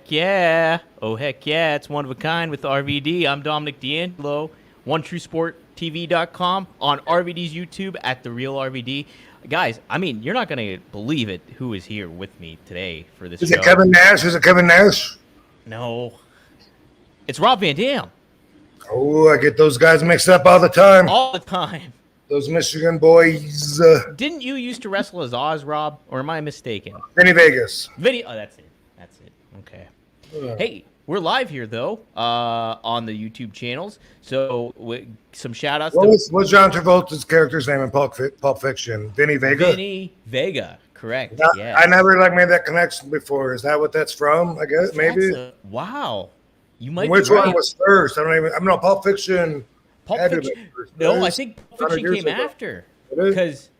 heck yeah. Oh, heck yeah. It's One of a Kind with RVD. I'm Dominic DeAngelo, OneTrueSportTV.com, on RVD's YouTube at The Real RVD. Guys, I mean, you're not going to believe it who is here with me today for this Is show. it Kevin Nash? Is it Kevin Nash? No. It's Rob Van Dam. Oh, I get those guys mixed up all the time. All the time. Those Michigan boys. Didn't you used to wrestle as Oz, Rob? Or am I mistaken? Vinny Vegas. Oh, that's it. That's it. Okay. Hey, we're live here, though, on the YouTube channels. So, some shout-outs. What's John Travolta's character's name in Pulp Fiction? Vinny Vega? Vinny Vega, correct. Yeah. I never made that connection before. Is that what that's from? I guess, maybe. Wow. You might Which be right. one was first? I know Pulp Fiction. Pulp Fiction. No, I think Pulp Fiction came after. Because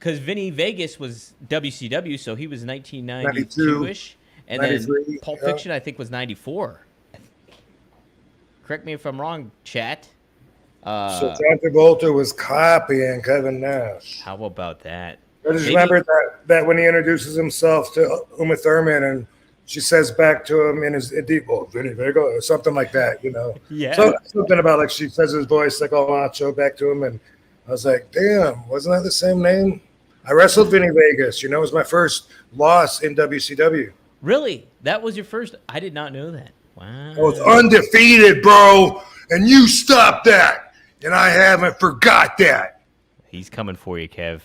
Vinny Vegas was WCW, so he was 1992-ish. And then Pulp Fiction, I think, was 94. Correct me if I'm wrong, chat. So John Travolta was copying Kevin Nash. How about that? I just remember that when he introduces himself to Uma Thurman and she says back to him in his deep voice, Vinny Vega, or something like that, you know. Yeah. So, something about like she says his voice like all macho back to him, and I was like, damn, wasn't that the same name? I wrestled Vinny Vegas, you know, it was my first loss in WCW. Really? That was your first? I did not know that. Wow. I was undefeated, bro, and you stopped that, and I haven't forgot that. He's coming for you, Kev.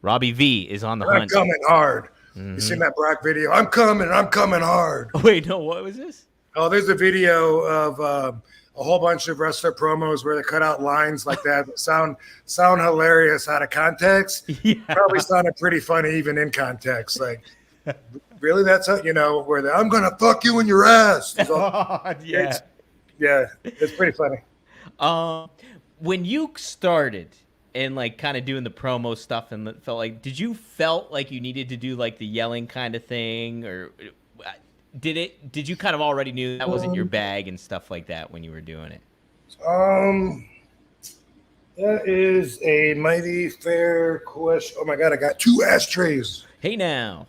Robbie V is on the hunt. I'm coming hard. You seen that Brock video? I'm coming hard. Oh, wait, no, what was this? Oh, there's a video of a whole bunch of wrestler promos where they cut out lines like that that sound hilarious out of context. Yeah. Probably sounded pretty funny even in context. Like, really? That's how, you know, where I'm going to fuck you in your ass. Yeah. It's pretty funny. When you started and like kind of doing the promo stuff and it felt like, did you felt like you needed to do like the yelling kind of thing, or did you kind of already knew that wasn't your bag and stuff like that when you were doing it? That is a mighty fair question. Oh my God, I got 2 ashtrays. Hey now.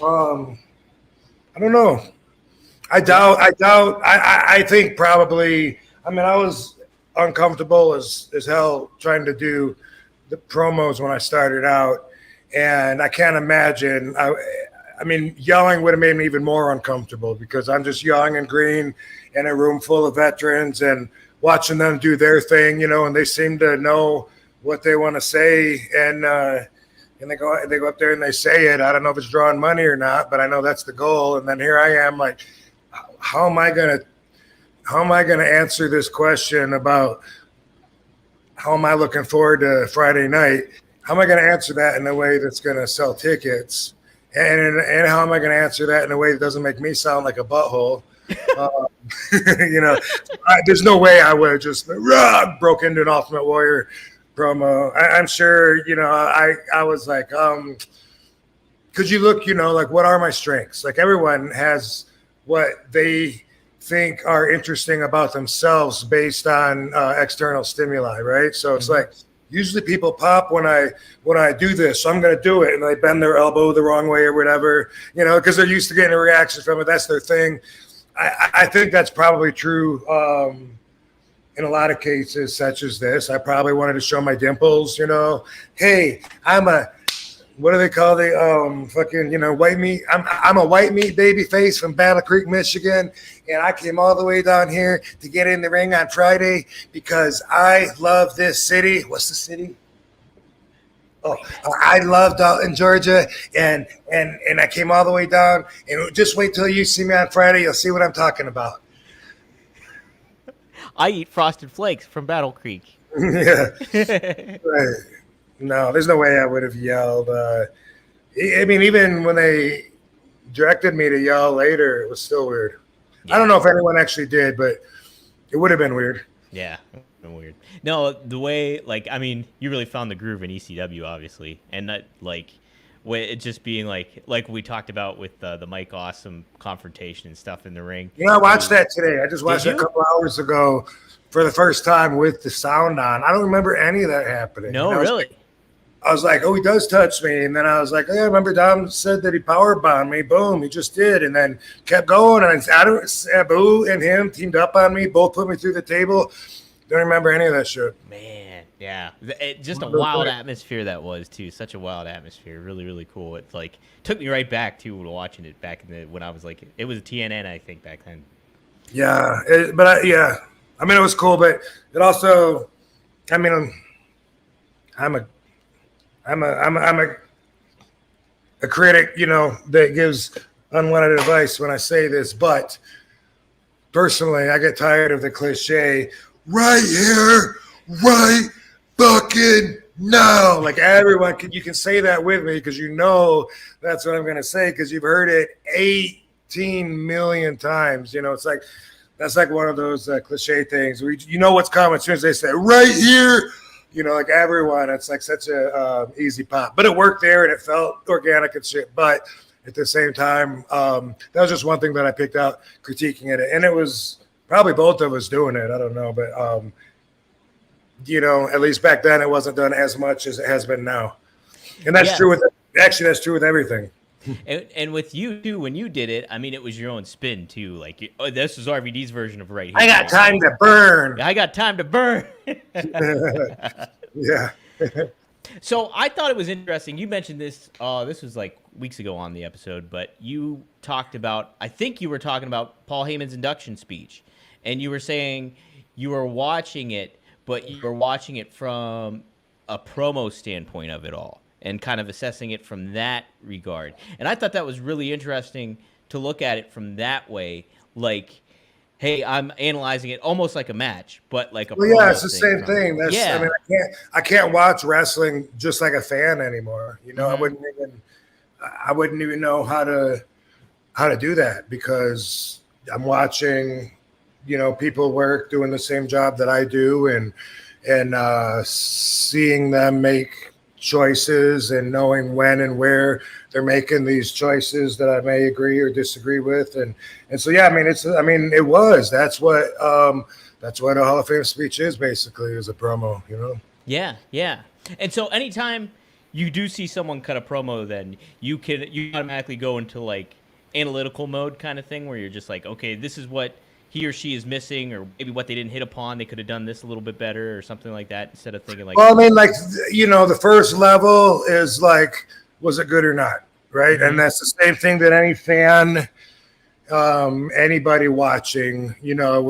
I don't know. I doubt. I think probably. I mean, I was uncomfortable as hell trying to do the promos when I started out, and I can't imagine. I mean, yelling would have made me even more uncomfortable because I'm just young and green in a room full of veterans and watching them do their thing, you know, and they seem to know what they want to say, and they go up there and they say it. I don't know if it's drawing money or not, but I know that's the goal. And then here I am, like, how am I gonna answer this question about how am I looking forward to Friday night? How am I going to answer that in a way that's going to sell tickets? And how am I going to answer that in a way that doesn't make me sound like a butthole? You know, there's no way I would have just broke into an Ultimate Warrior promo. I'm sure, you know, I was like, could you look, you know, like, what are my strengths? Like, everyone has what they think are interesting about themselves based on external stimuli, right? So it's like usually people pop when I do this, so I'm going to do it, and they bend their elbow the wrong way or whatever, you know, because they're used to getting a reaction from it. That's their thing. I think that's probably true in a lot of cases, such as this. I probably wanted to show my dimples, you know. Hey, what do they call the fucking, you know, white meat? I'm a white meat baby face from Battle Creek, Michigan, and I came all the way down here to get in the ring on Friday because I love this city. What's the city? Oh, I love Dalton, Georgia, and I came all the way down. And just wait till you see me on Friday. You'll see what I'm talking about. I eat Frosted Flakes from Battle Creek. Yeah. Right. No, there's no way I would have yelled. I mean, even when they directed me to yell later, it was still weird. Yeah. I don't know if anyone actually did, but it would have been weird. Yeah, weird. No, the way, like, I mean, you really found the groove in ECW, obviously, and that, like, it just being like we talked about with the Mike Awesome confrontation and stuff in the ring. You know, I watched that today. I just watched it a couple hours ago for the first time with the sound on. I don't remember any of that happening. No, really. I was like, oh, he does touch me. And then I was like, oh, yeah, I remember Dom said that he powerbombed me. Boom, he just did. And then kept going. And Sabu and him teamed up on me, both put me through the table. Don't remember any of that shit. Man, yeah. Just a wild atmosphere that was, too. Such a wild atmosphere. Really, really cool. It's like, took me right back, too, watching it back when I was like, it was TNN, I think, back then. Yeah, I mean, it was cool, but it also, I mean, I'm a critic, you know, that gives unwanted advice when I say this, but personally, I get tired of the cliche, right here, right fucking now. Like everyone, you can say that with me because you know that's what I'm going to say because you've heard it 18 million times. You know, it's like, that's like one of those cliche things. You know what's coming as soon as they say, right here. You know, like everyone, it's like such a easy pop. But it worked there and it felt organic and shit. But at the same time, that was just one thing that I picked out critiquing it. And it was probably both of us doing it. I don't know. But, you know, at least back then it wasn't done as much as it has been now. And that's true with – actually, that's true with everything. And with you, too, when you did it, I mean, it was your own spin, too. Like, this is RVD's version of right here. I got time to burn. I got time to burn. Yeah. So I thought it was interesting. You mentioned this. This was like weeks ago on the episode, but you talked about, I think you were talking about Paul Heyman's induction speech. And you were saying you were watching it, but you were watching it from a promo standpoint of it all. And kind of assessing it from that regard. And I thought that was really interesting to look at it from that way. Like, hey, I'm analyzing it almost like a match, but like a yeah, it's the same thing. That's, I mean, I can't watch wrestling just like a fan anymore. You know, mm-hmm. I wouldn't even know how to do that because I'm watching, you know, people work doing the same job that I do and seeing them make choices and knowing when and where they're making these choices that I may agree or disagree with. And so, yeah, that's what a Hall of Fame speech is basically, is a promo, you know? Yeah. Yeah. And so anytime you do see someone cut a promo, then you automatically go into like analytical mode kind of thing where you're just like, okay, this is what he or she is missing, or maybe what they didn't hit upon. They could have done this a little bit better or something like that, instead of thinking like, well, I mean, like, you know, the first level is like, was it good or not? Right. Mm-hmm. And that's the same thing that any fan, anybody watching, you know,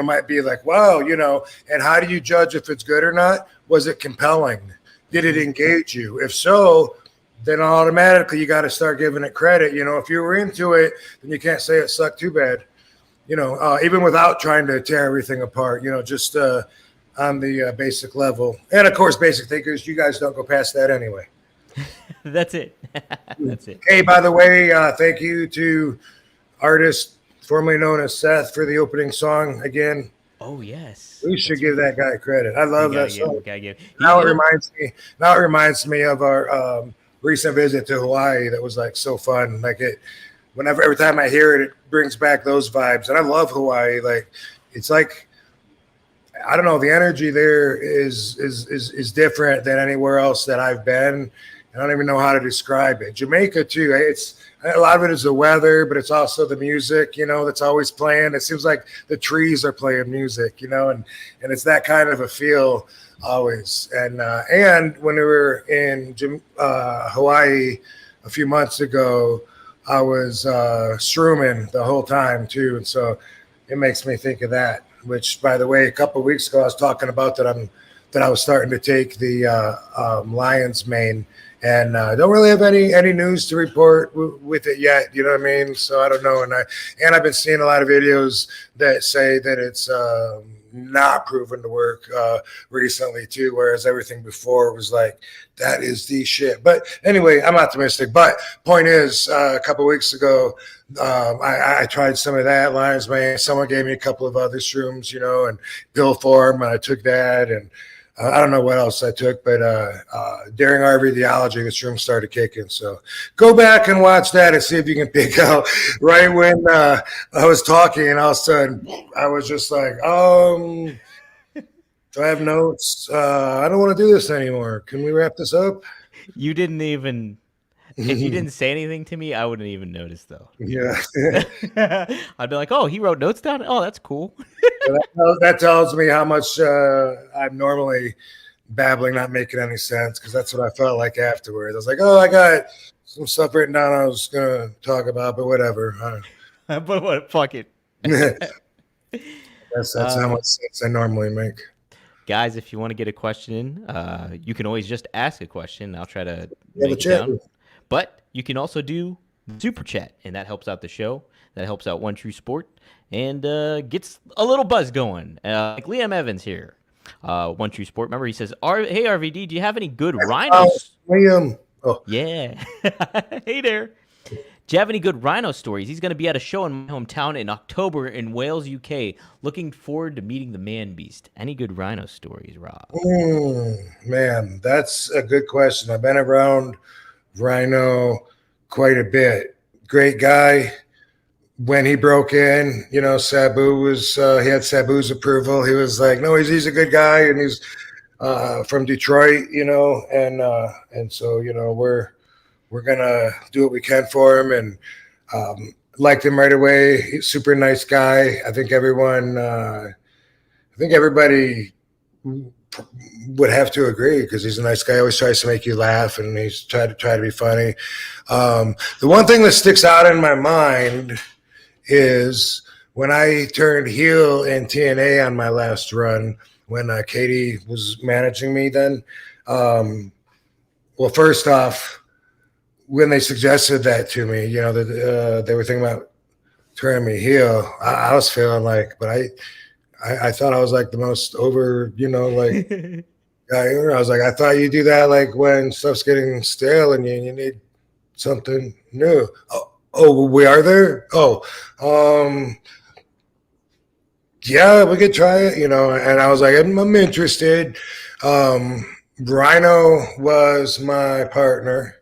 might be like, wow, you know, and how do you judge if it's good or not? Was it compelling? Did it engage you? If so, then automatically you got to start giving it credit. You know, if you were into it, then you can't say it sucked too bad. You know, even without trying to tear everything apart, you know, just on the basic level. And, of course, basic thinkers, you guys don't go past that anyway. That's it. That's it. Hey, by the way, thank you to artist formerly known as Seth for the opening song again. Oh, yes. We should give that guy credit. I love that song. Now it reminds me of our recent visit to Hawaii that was, like, so fun. Like, every time I hear it, it brings back those vibes. And I love Hawaii. Like, it's like, I don't know, the energy there is different than anywhere else that I've been. I don't even know how to describe it. Jamaica too. A lot of it is the weather, but it's also the music, you know, that's always playing. It seems like the trees are playing music, you know, and it's that kind of a feel always. And when we were in Hawaii a few months ago, I was shrooming the whole time too, and so it makes me think of that. Which, by the way, a couple of weeks ago I was talking about that I was starting to take the lion's mane, and don't really have any news to report with it yet. You know what I mean? So I don't know, and I've been seeing a lot of videos that say that it's not proven to work recently too, whereas everything before was like, that is the shit. But anyway, I'm optimistic. But point is, a couple of weeks ago, I tried some of that lion's mane. Someone gave me a couple of other shrooms, you know, and pill form, and I took that, and I don't know what else I took, but during RVDology, the shrooms started kicking. So go back and watch that and see if you can pick out right when I was talking, and all of a sudden I was just like, Do I have notes? I don't want to do this anymore. Can we wrap this up? You didn't even. If you didn't say anything to me, I wouldn't even notice, though. Yeah. I'd be like, oh, he wrote notes down? Oh, that's cool. That tells me how much I'm normally babbling, not making any sense, because that's what I felt like afterwards. I was like, oh, I got some stuff written down I was going to talk about, but whatever. But what? Fuck it. That's how much sense I normally make. Guys, if you want to get a question in, you can always just ask a question. I'll try to make it down. But you can also do Super Chat, and that helps out the show. That helps out One True Sport and gets a little buzz going. Like Liam Evans here, One True Sport. Remember, he says, hey, RVD, do you have any good Rhynos? Liam. Oh. Yeah. Hey there. Do you have any good Rhyno stories? He's going to be at a show in my hometown in October in Wales, UK. Looking forward to meeting the man beast. Any good Rhyno stories, Rob? Man, that's a good question. I've been around Rhyno quite a bit. Great guy. When he broke in, Sabu was he had Sabu's approval. He was like, no, he's a good guy, and he's from Detroit, and so we're gonna do what we can for him, and liked him right away. He's a super nice guy. I think everybody would have to agree, because he's a nice guy. He always tries to make you laugh, and he's try to be funny. The one thing that sticks out in my mind is when I turned heel in TNA on my last run, when Katie was managing me then. Well, first off, when they suggested that to me, that they were thinking about turning me heel, I was feeling like, but I thought I was like the most over, like guy. I was like, I thought you do that like when stuff's getting stale and you need something new. Oh, we are there? Yeah, we could try it, and I was like, I'm interested. Rhyno was my partner.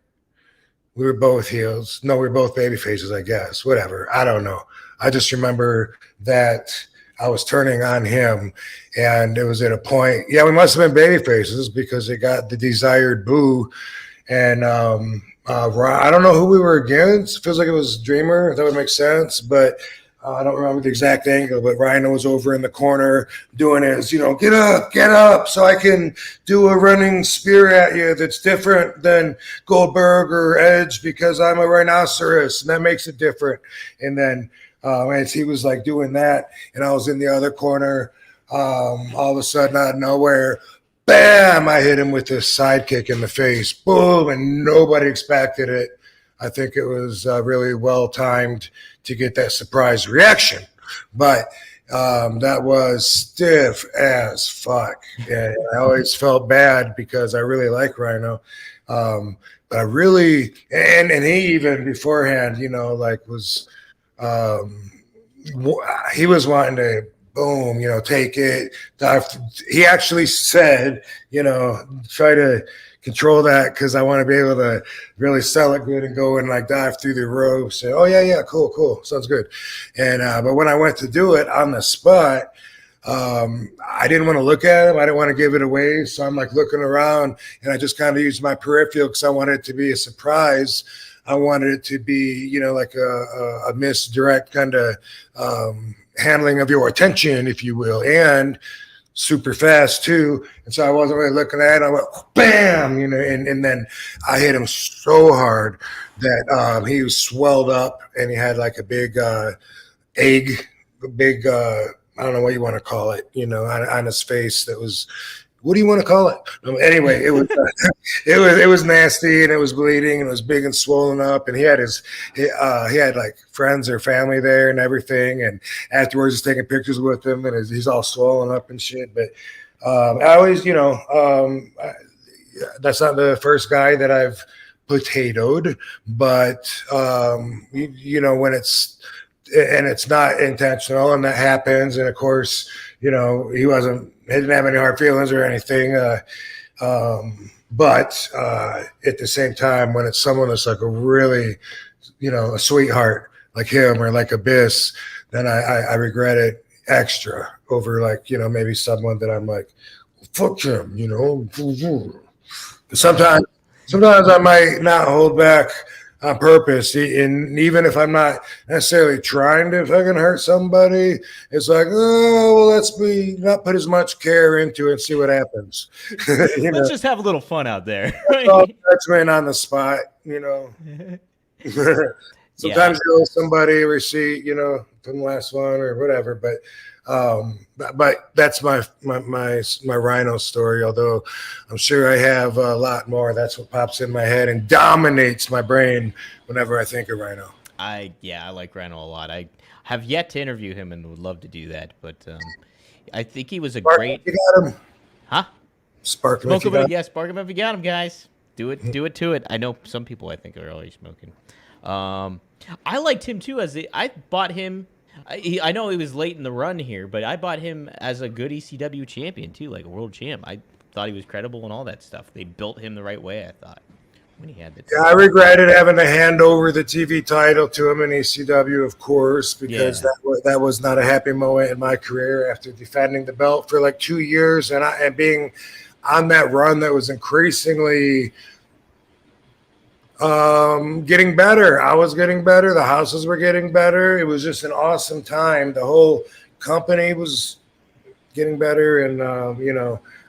We were both heels. No, we were both baby faces, I guess. Whatever. I don't know. I just remember that I was turning on him, and it was at a point. Yeah, we must have been baby faces because it got the desired boo. And I don't know who we were against. It feels like it was Dreamer. That would make sense, but I don't remember the exact angle. But Rhyno was over in the corner doing his, get up, so I can do a running spear at you that's different than Goldberg or Edge because I'm a rhinoceros, and that makes it different. And then as he was like doing that, and I was in the other corner, all of a sudden out of nowhere, bam, I hit him with this sidekick in the face. Boom, and nobody expected it. I think it was really well timed to get that surprise reaction. But that was stiff as fuck. And I always felt bad because I really like Rhyno. But I really, and he even beforehand, was, he was wanting to, boom, take it. He actually said, try to control that because I want to be able to really sell it good and go and like dive through the ropes. And, oh, yeah, cool. Sounds good. And but when I went to do it on the spot, I didn't want to look at him. I didn't want to give it away. So I'm like looking around, and I just kind of used my peripheral because I wanted it to be a surprise. I wanted it to be, like a misdirect kind of handling of your attention, if you will, and super fast too. And so I wasn't really looking at it. I went bam, and then I hit him so hard that he was swelled up, and he had like a big egg, I don't know what you want to call it, on his face. That was, what do you want to call it? Anyway, it was it was nasty, and it was bleeding, and it was big and swollen up. And he had he had like friends or family there and everything. And afterwards, he's taking pictures with him, and he's all swollen up and shit. But I always, that's not the first guy that I've potatoed, but when it's not intentional, and that happens. And of course, he didn't have any hard feelings or anything. But at the same time, when it's someone that's like a really, a sweetheart like him or like Abyss, then I regret it extra. like, maybe someone that I'm like, fuck him, Sometimes I might not hold back on purpose, and even if I'm not necessarily trying to fucking hurt somebody, it's like, oh, well, let's not put as much care into it and see what happens. Let's just have a little fun out there. That's man on the spot, Sometimes you owe somebody a receipt, from the last one or whatever, but that's my Rhyno story. Although I'm sure I have a lot more. That's what pops in my head and dominates my brain whenever I think of Rhyno. I like Rhyno a lot. I have yet to interview him and would love to do that. But I think he was great. You got him, huh? Spark him. Spark him if you got him, guys. Do it to it. I know some people I think are already smoking. I liked him too. I bought him. I know he was late in the run here, but I bought him as a good ECW champion too, like a world champ. I thought he was credible and all that stuff. They built him the right way, I thought, when he had the title. Yeah, I regretted having to hand over the TV title to him in ECW, of course, because that was not a happy moment in my career after defending the belt for like 2 years and being on that run that was increasingly getting better. I was getting better. The houses were getting better. It was just an awesome time. The whole company was getting better. And,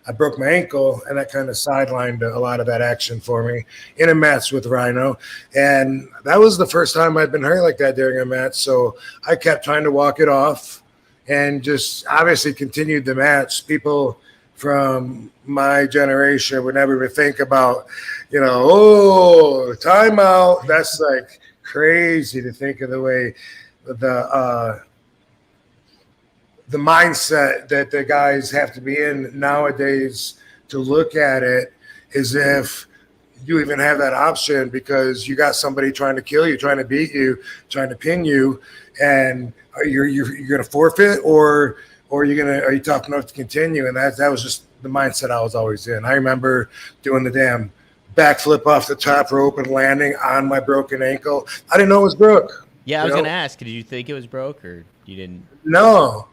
I broke my ankle and that kind of sidelined a lot of that action for me in a match with Rhyno. And that was the first time I'd been hurt like that during a match. So I kept trying to walk it off and just obviously continued the match. People from my generation would never even think about, timeout. That's like crazy to think of the way the mindset that the guys have to be in nowadays to look at it as if you even have that option because you got somebody trying to kill you, trying to beat you, trying to pin you, and you're going to forfeit or are you tough enough to continue? And that was just the mindset I was always in. I remember doing the damn backflip off the top rope and landing on my broken ankle. I didn't know it was broke. Yeah, I was going to ask, did you think it was broke or you didn't? No.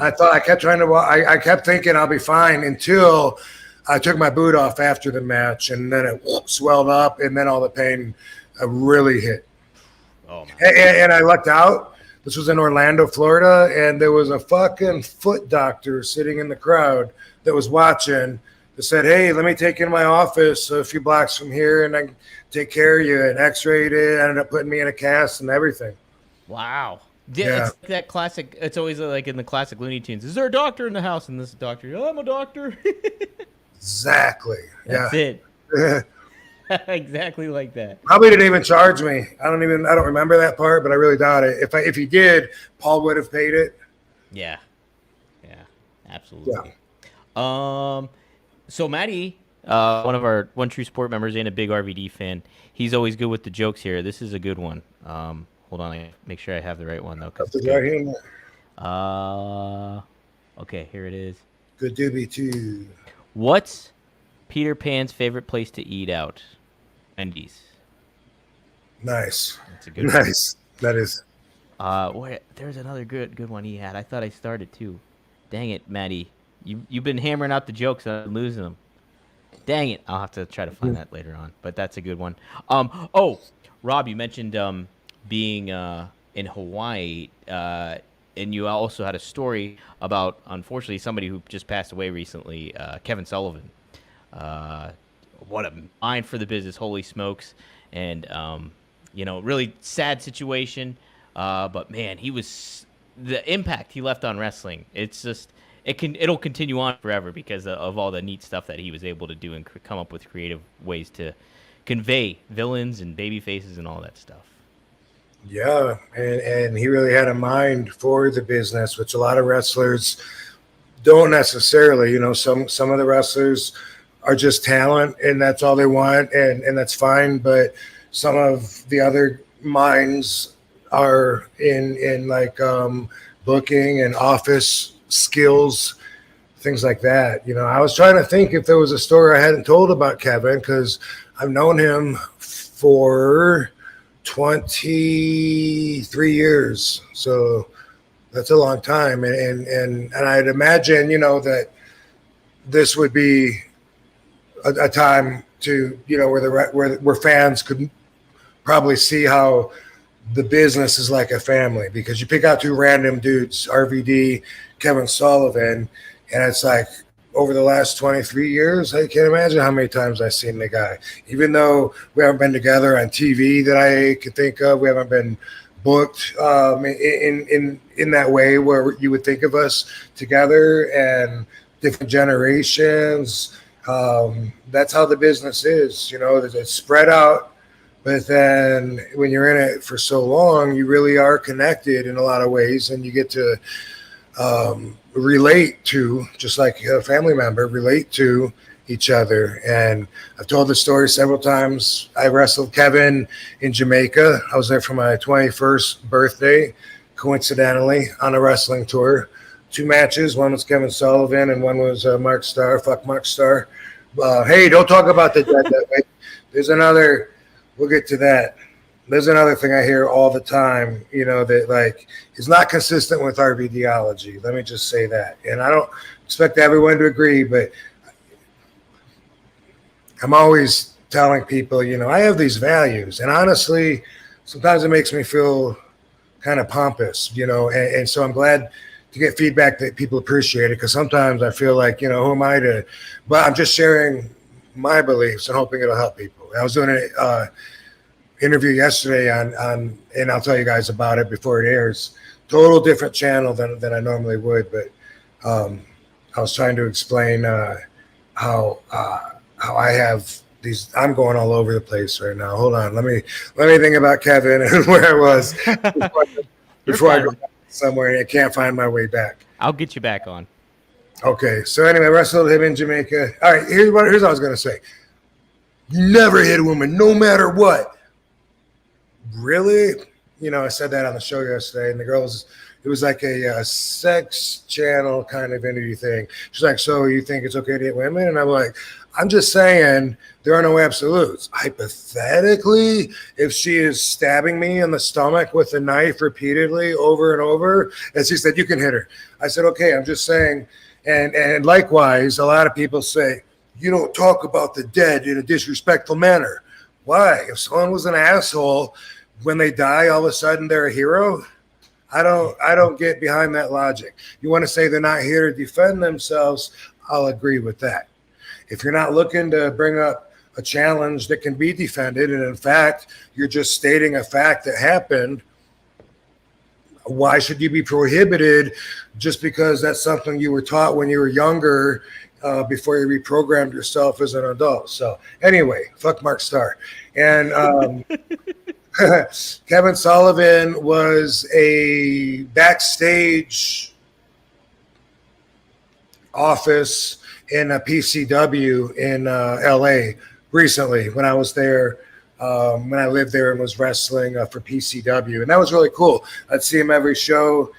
I kept trying to walk. I kept thinking I'll be fine until I took my boot off after the match, and then it swelled up, and then all the pain really hit. Oh, and I lucked out. This was in Orlando, Florida, and there was a fucking foot doctor sitting in the crowd that was watching that said, hey, let me take you to my office a few blocks from here, and I can take care of you, and x-rayed it, ended up putting me in a cast and everything. Wow. Yeah. It's that classic. It's always like in the classic Looney Tunes. Is there a doctor in the house? And this doctor, I'm a doctor. Exactly. That's it. Exactly like that. Probably didn't even charge me. I don't remember that part, but I really doubt it. If he did, Paul would have paid it. Yeah. Absolutely. Yeah. So Matty, one of our One True Sport members and a big RVD fan, he's always good with the jokes here. This is a good one. Hold on, I make sure I have the right one though. Okay, here it is. Good doobie too. What's Peter Pan's favorite place to eat out? Wendy's. Nice. That's a good nice. One. That is. There's another good one he had. I thought I started too. Dang it, Matty. You've been hammering out the jokes and I'm losing them. Dang it. I'll have to try to find that later on. But that's a good one. Rob, you mentioned being in Hawaii, and you also had a story about, unfortunately, somebody who just passed away recently, Kevin Sullivan. What a mind for the business, holy smokes. And, really sad situation. But, man, the impact he left on wrestling, it's just, it'll continue on forever because of all the neat stuff that he was able to do and come up with creative ways to convey villains and baby faces and all that stuff. Yeah, and he really had a mind for the business, which a lot of wrestlers don't necessarily. Some of the wrestlers are just talent, and that's all they want, and that's fine. But some of the other minds are in like booking and office skills, things like that. I was trying to think if there was a story I hadn't told about Kevin because I've known him for 23 years. So That's a long time, and I'd imagine, you know, that this would be a time to, you know, where fans could probably see how the business is like a family, because you pick out two random dudes, RVD, Kevin Sullivan, and it's like over the last 23 years, I can't imagine how many times I've seen the guy. Even though we haven't been together on TV that I could think of, we haven't been booked in that way where you would think of us together, and different generations. That's how the business is, you know. It's spread out, but then when you're in it for so long, you really are connected in a lot of ways, and you get to relate to, just like a family member, relate to each other. And I've told the story several times. I wrestled Kevin in Jamaica. I was there for my 21st birthday, coincidentally, on a wrestling tour. 2 matches. One was Kevin Sullivan and one was Mark Starr. Fuck Mark Starr. Hey, don't talk about the dead that way. There's another, we'll get to that. There's another thing I hear all the time, you know, that like is not consistent with RVDology. Let me just say that. And I don't expect everyone to agree, but I'm always telling people, you know, I have these values, and honestly, sometimes it makes me feel kind of pompous, you know, and so I'm glad to get feedback that people appreciate it, because sometimes I feel like, you know, who am I to, but I'm just sharing my beliefs and hoping it'll help people. I was doing an interview yesterday on, and I'll tell you guys about it before it airs, total different channel than I normally would, but I was trying to explain how I have these. I'm going all over the place right now. Hold on, let me think about Kevin and where I was before I go somewhere and I can't find my way back. I'll get you back on. Okay, so anyway, I wrestled him in Jamaica. All right, here's what I was gonna say. You never hit a woman, no matter what. Really? You know, I said that on the show yesterday, and the girls. It was like a sex channel kind of interview thing. She's like, so you think it's okay to hit women? And I'm like, I'm just saying there are no absolutes. Hypothetically, if she is stabbing me in the stomach with a knife repeatedly over and over, and she said, you can hit her. I said, okay, I'm just saying. And likewise, a lot of people say, you don't talk about the dead in a disrespectful manner. Why? If someone was an asshole, when they die, all of a sudden they're a hero? I don't get behind that logic. You want to say they're not here to defend themselves, I'll agree with that. If you're not looking to bring up a challenge that can be defended, and in fact, you're just stating a fact that happened, why should you be prohibited just because that's something you were taught when you were younger, before you reprogrammed yourself as an adult? So anyway, fuck Mark Starr. And Kevin Sullivan was a backstage office in a PCW in LA recently when I was there, when I lived there and was wrestling for PCW. And that was really cool. I'd see him every show.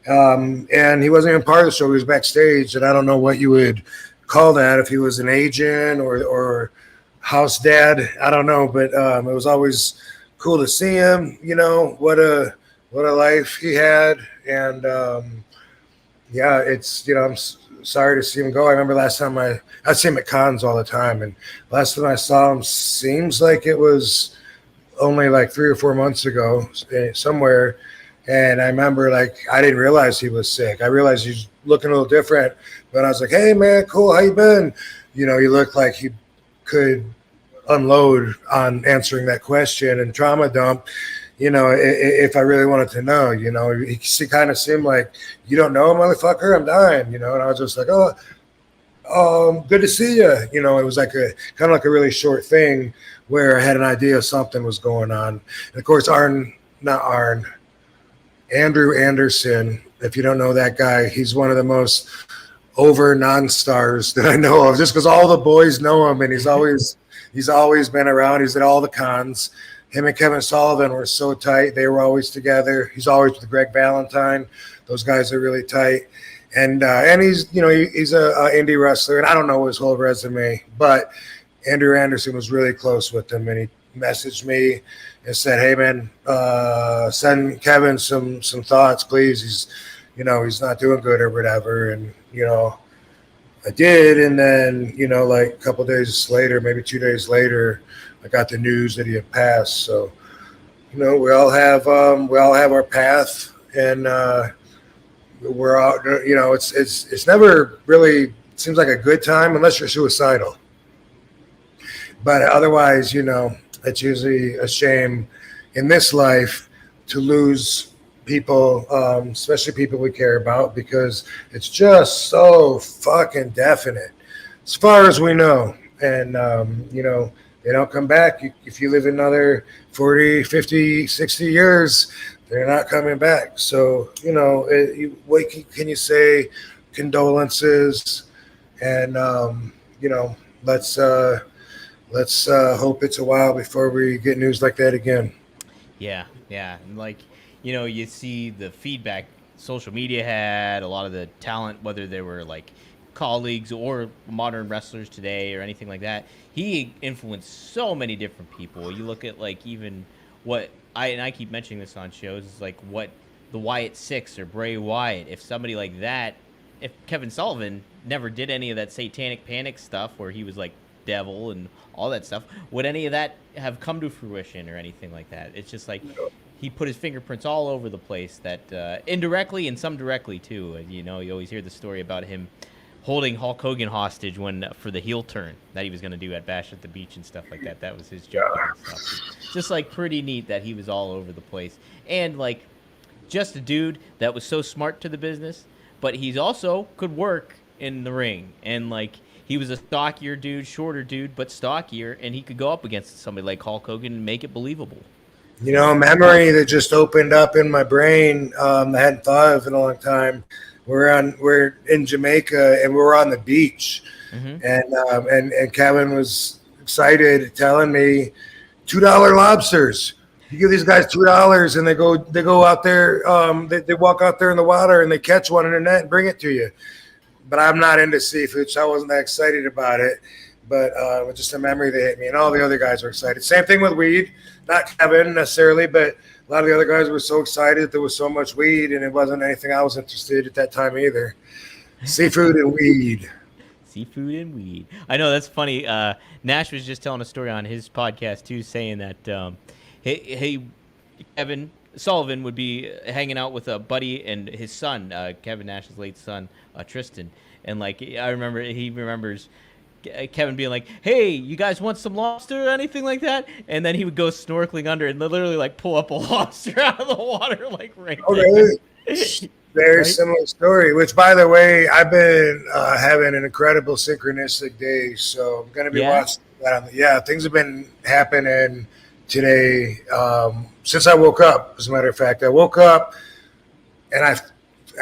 And he wasn't even part of the show. He was backstage. And I don't know what you would call that, if he was an agent or house dad. I don't know. But it was always cool to see him. You know, what a life he had. And yeah, it's, you know, I'm sorry to see him go. I remember last time I see him at cons all the time, and last time I saw him seems like it was only like 3 or 4 months ago somewhere. And I remember, like, I didn't realize he was sick. I realized he's looking a little different, but I was like, hey man, cool, how you been? You know, he looked like he could unload on answering that question and trauma dump, you know, if I really wanted to know. You know, he kind of seemed like, you don't know, motherfucker, I'm dying, you know. And I was just like, oh, good to see you. You know, it was like a kind of like a really short thing where I had an idea something was going on. And of course, Andrew Anderson, if you don't know that guy, he's one of the most over non-stars that I know of, just because all the boys know him, and he's always been around. He's at all the cons. Him and Kevin Sullivan were so tight. They were always together. He's always with Greg Valentine. Those guys are really tight. And he's, you know, he's a indie wrestler, and I don't know his whole resume, but Andrew Anderson was really close with him, and he messaged me and said, hey man, send Kevin some thoughts, please. He's he's not doing good or whatever. And, I did. And then, like a couple days later, maybe 2 days later, I got the news that he had passed. So, we all have our path, and we're out. It's never really seems like a good time unless you're suicidal. But otherwise, it's usually a shame in this life to lose people, especially people we care about, because it's just so fucking definite as far as we know. And, they don't come back. If you live another 40, 50, 60 years, they're not coming back. So, what can you say? Condolences. And, let's hope it's a while before we get news like that again. Yeah. And you see the feedback social media had, a lot of the talent, whether they were like colleagues or modern wrestlers today or anything like that. He influenced so many different people. You look at even what I keep mentioning this on shows, is like what the Wyatt Six or Bray Wyatt, if somebody like that, if Kevin Sullivan never did any of that satanic panic stuff where he was like devil and all that stuff, would any of that have come to fruition or anything like that? It's just like he put his fingerprints all over the place, that indirectly and some directly too. You always hear the story about him holding Hulk Hogan hostage for the heel turn that he was going to do at Bash at the Beach and stuff like that. That was his job and stuff. Just pretty neat that he was all over the place. And just a dude that was so smart to the business, but he's also could work in the ring. And he was a stockier dude, shorter dude, but stockier, and he could go up against somebody like Hulk Hogan and make it believable. Memory that just opened up in my brain I hadn't thought of in a long time. We're in Jamaica, and we're on the beach, and Kevin was excited, telling me $2 lobsters. You give these guys $2, and they go out there. They walk out there in the water, and they catch one in the net and bring it to you. But I'm not into seafood, so I wasn't that excited about it. But it was just a memory that hit me, and all the other guys were excited. Same thing with weed, not Kevin necessarily, but a lot of the other guys were so excited that there was so much weed, and it wasn't anything I was interested in at that time either. Seafood and weed. Seafood and weed. I know, that's funny. Nash was just telling a story on his podcast too, saying that Kevin Sullivan would be hanging out with a buddy and his son, Kevin Nash's late son, Tristan, and I remember he remembers Kevin being like, "Hey, you guys want some lobster or anything like that?" And then he would go snorkeling under and literally pull up a lobster out of the water, right there. Very similar story. Which, by the way, I've been having an incredible synchronistic day, so I'm going to be watching that. Things have been happening today since I woke up. As a matter of fact, I woke up and I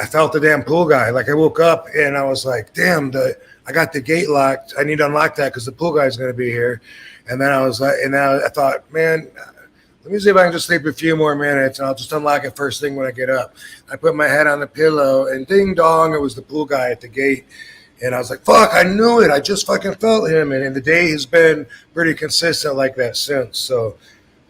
felt the damn pool guy. I woke up and I was like, "Damn, I got the gate locked. I need to unlock that because the pool guy's going to be here." And then I thought, man, let me see if I can just sleep a few more minutes, and I'll just unlock it first thing when I get up. I put my head on the pillow, and ding dong, it was the pool guy at the gate. And I was like, fuck, I knew it. I just fucking felt him. And the day has been pretty consistent like that since. So,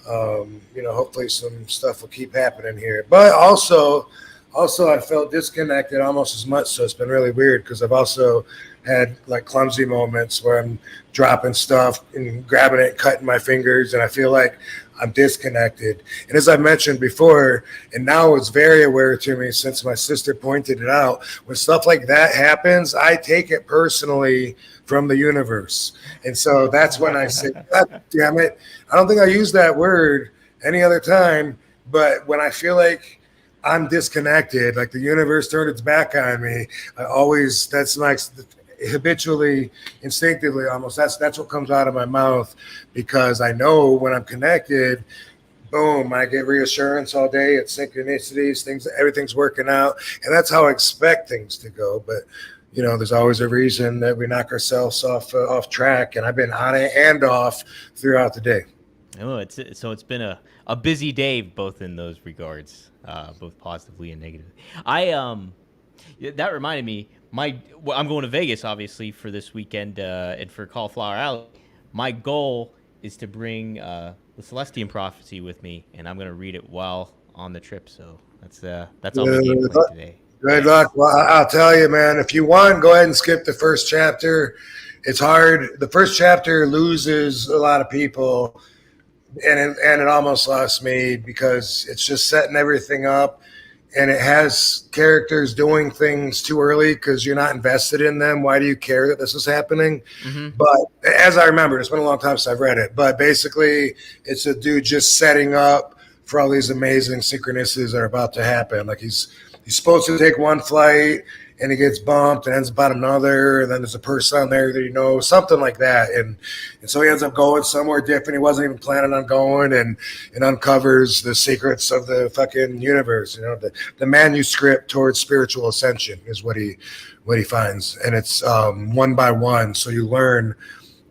hopefully some stuff will keep happening here. But also I felt disconnected almost as much. So it's been really weird because I've also had clumsy moments where I'm dropping stuff and grabbing it and cutting my fingers, and I feel like I'm disconnected. And as I mentioned before, and now it's very aware to me since my sister pointed it out, when stuff like that happens, I take it personally from the universe. And so that's when I say, God damn it. I don't think I use that word any other time, but when I feel like I'm disconnected, the universe turned its back on me, that's habitually, instinctively almost, that's what comes out of my mouth, because I know when I'm connected, boom, I get reassurance all day. It's synchronicities, everything's working out, and that's how I expect things to go. But there's always a reason that we knock ourselves off track, and I've been on it and off throughout the day. Oh, it's been a busy day, both in those regards, both positively and negatively. That reminded me. I'm going to Vegas, obviously, for this weekend and for Cauliflower Alley. My goal is to bring the Celestian Prophecy with me, and I'm going to read it while on the trip. So that's all my gameplay today. Good luck. Well, I'll tell you, man, if you want, go ahead and skip the first chapter. It's hard. The first chapter loses a lot of people, and it almost lost me because it's just setting everything up, and it has characters doing things too early because you're not invested in them. Why do you care that this is happening? Mm-hmm. But as I remember, it's been a long time since I've read it, but basically it's a dude just setting up for all these amazing synchronicities that are about to happen. Like he's supposed to take one flight and he gets bumped and ends up on another, and then there's a person on there that he knows, something like that. And so he ends up going somewhere different. He wasn't even planning on going, and uncovers the secrets of the fucking universe. You know, the manuscript towards spiritual ascension is what he finds. And it's one by one. So you learn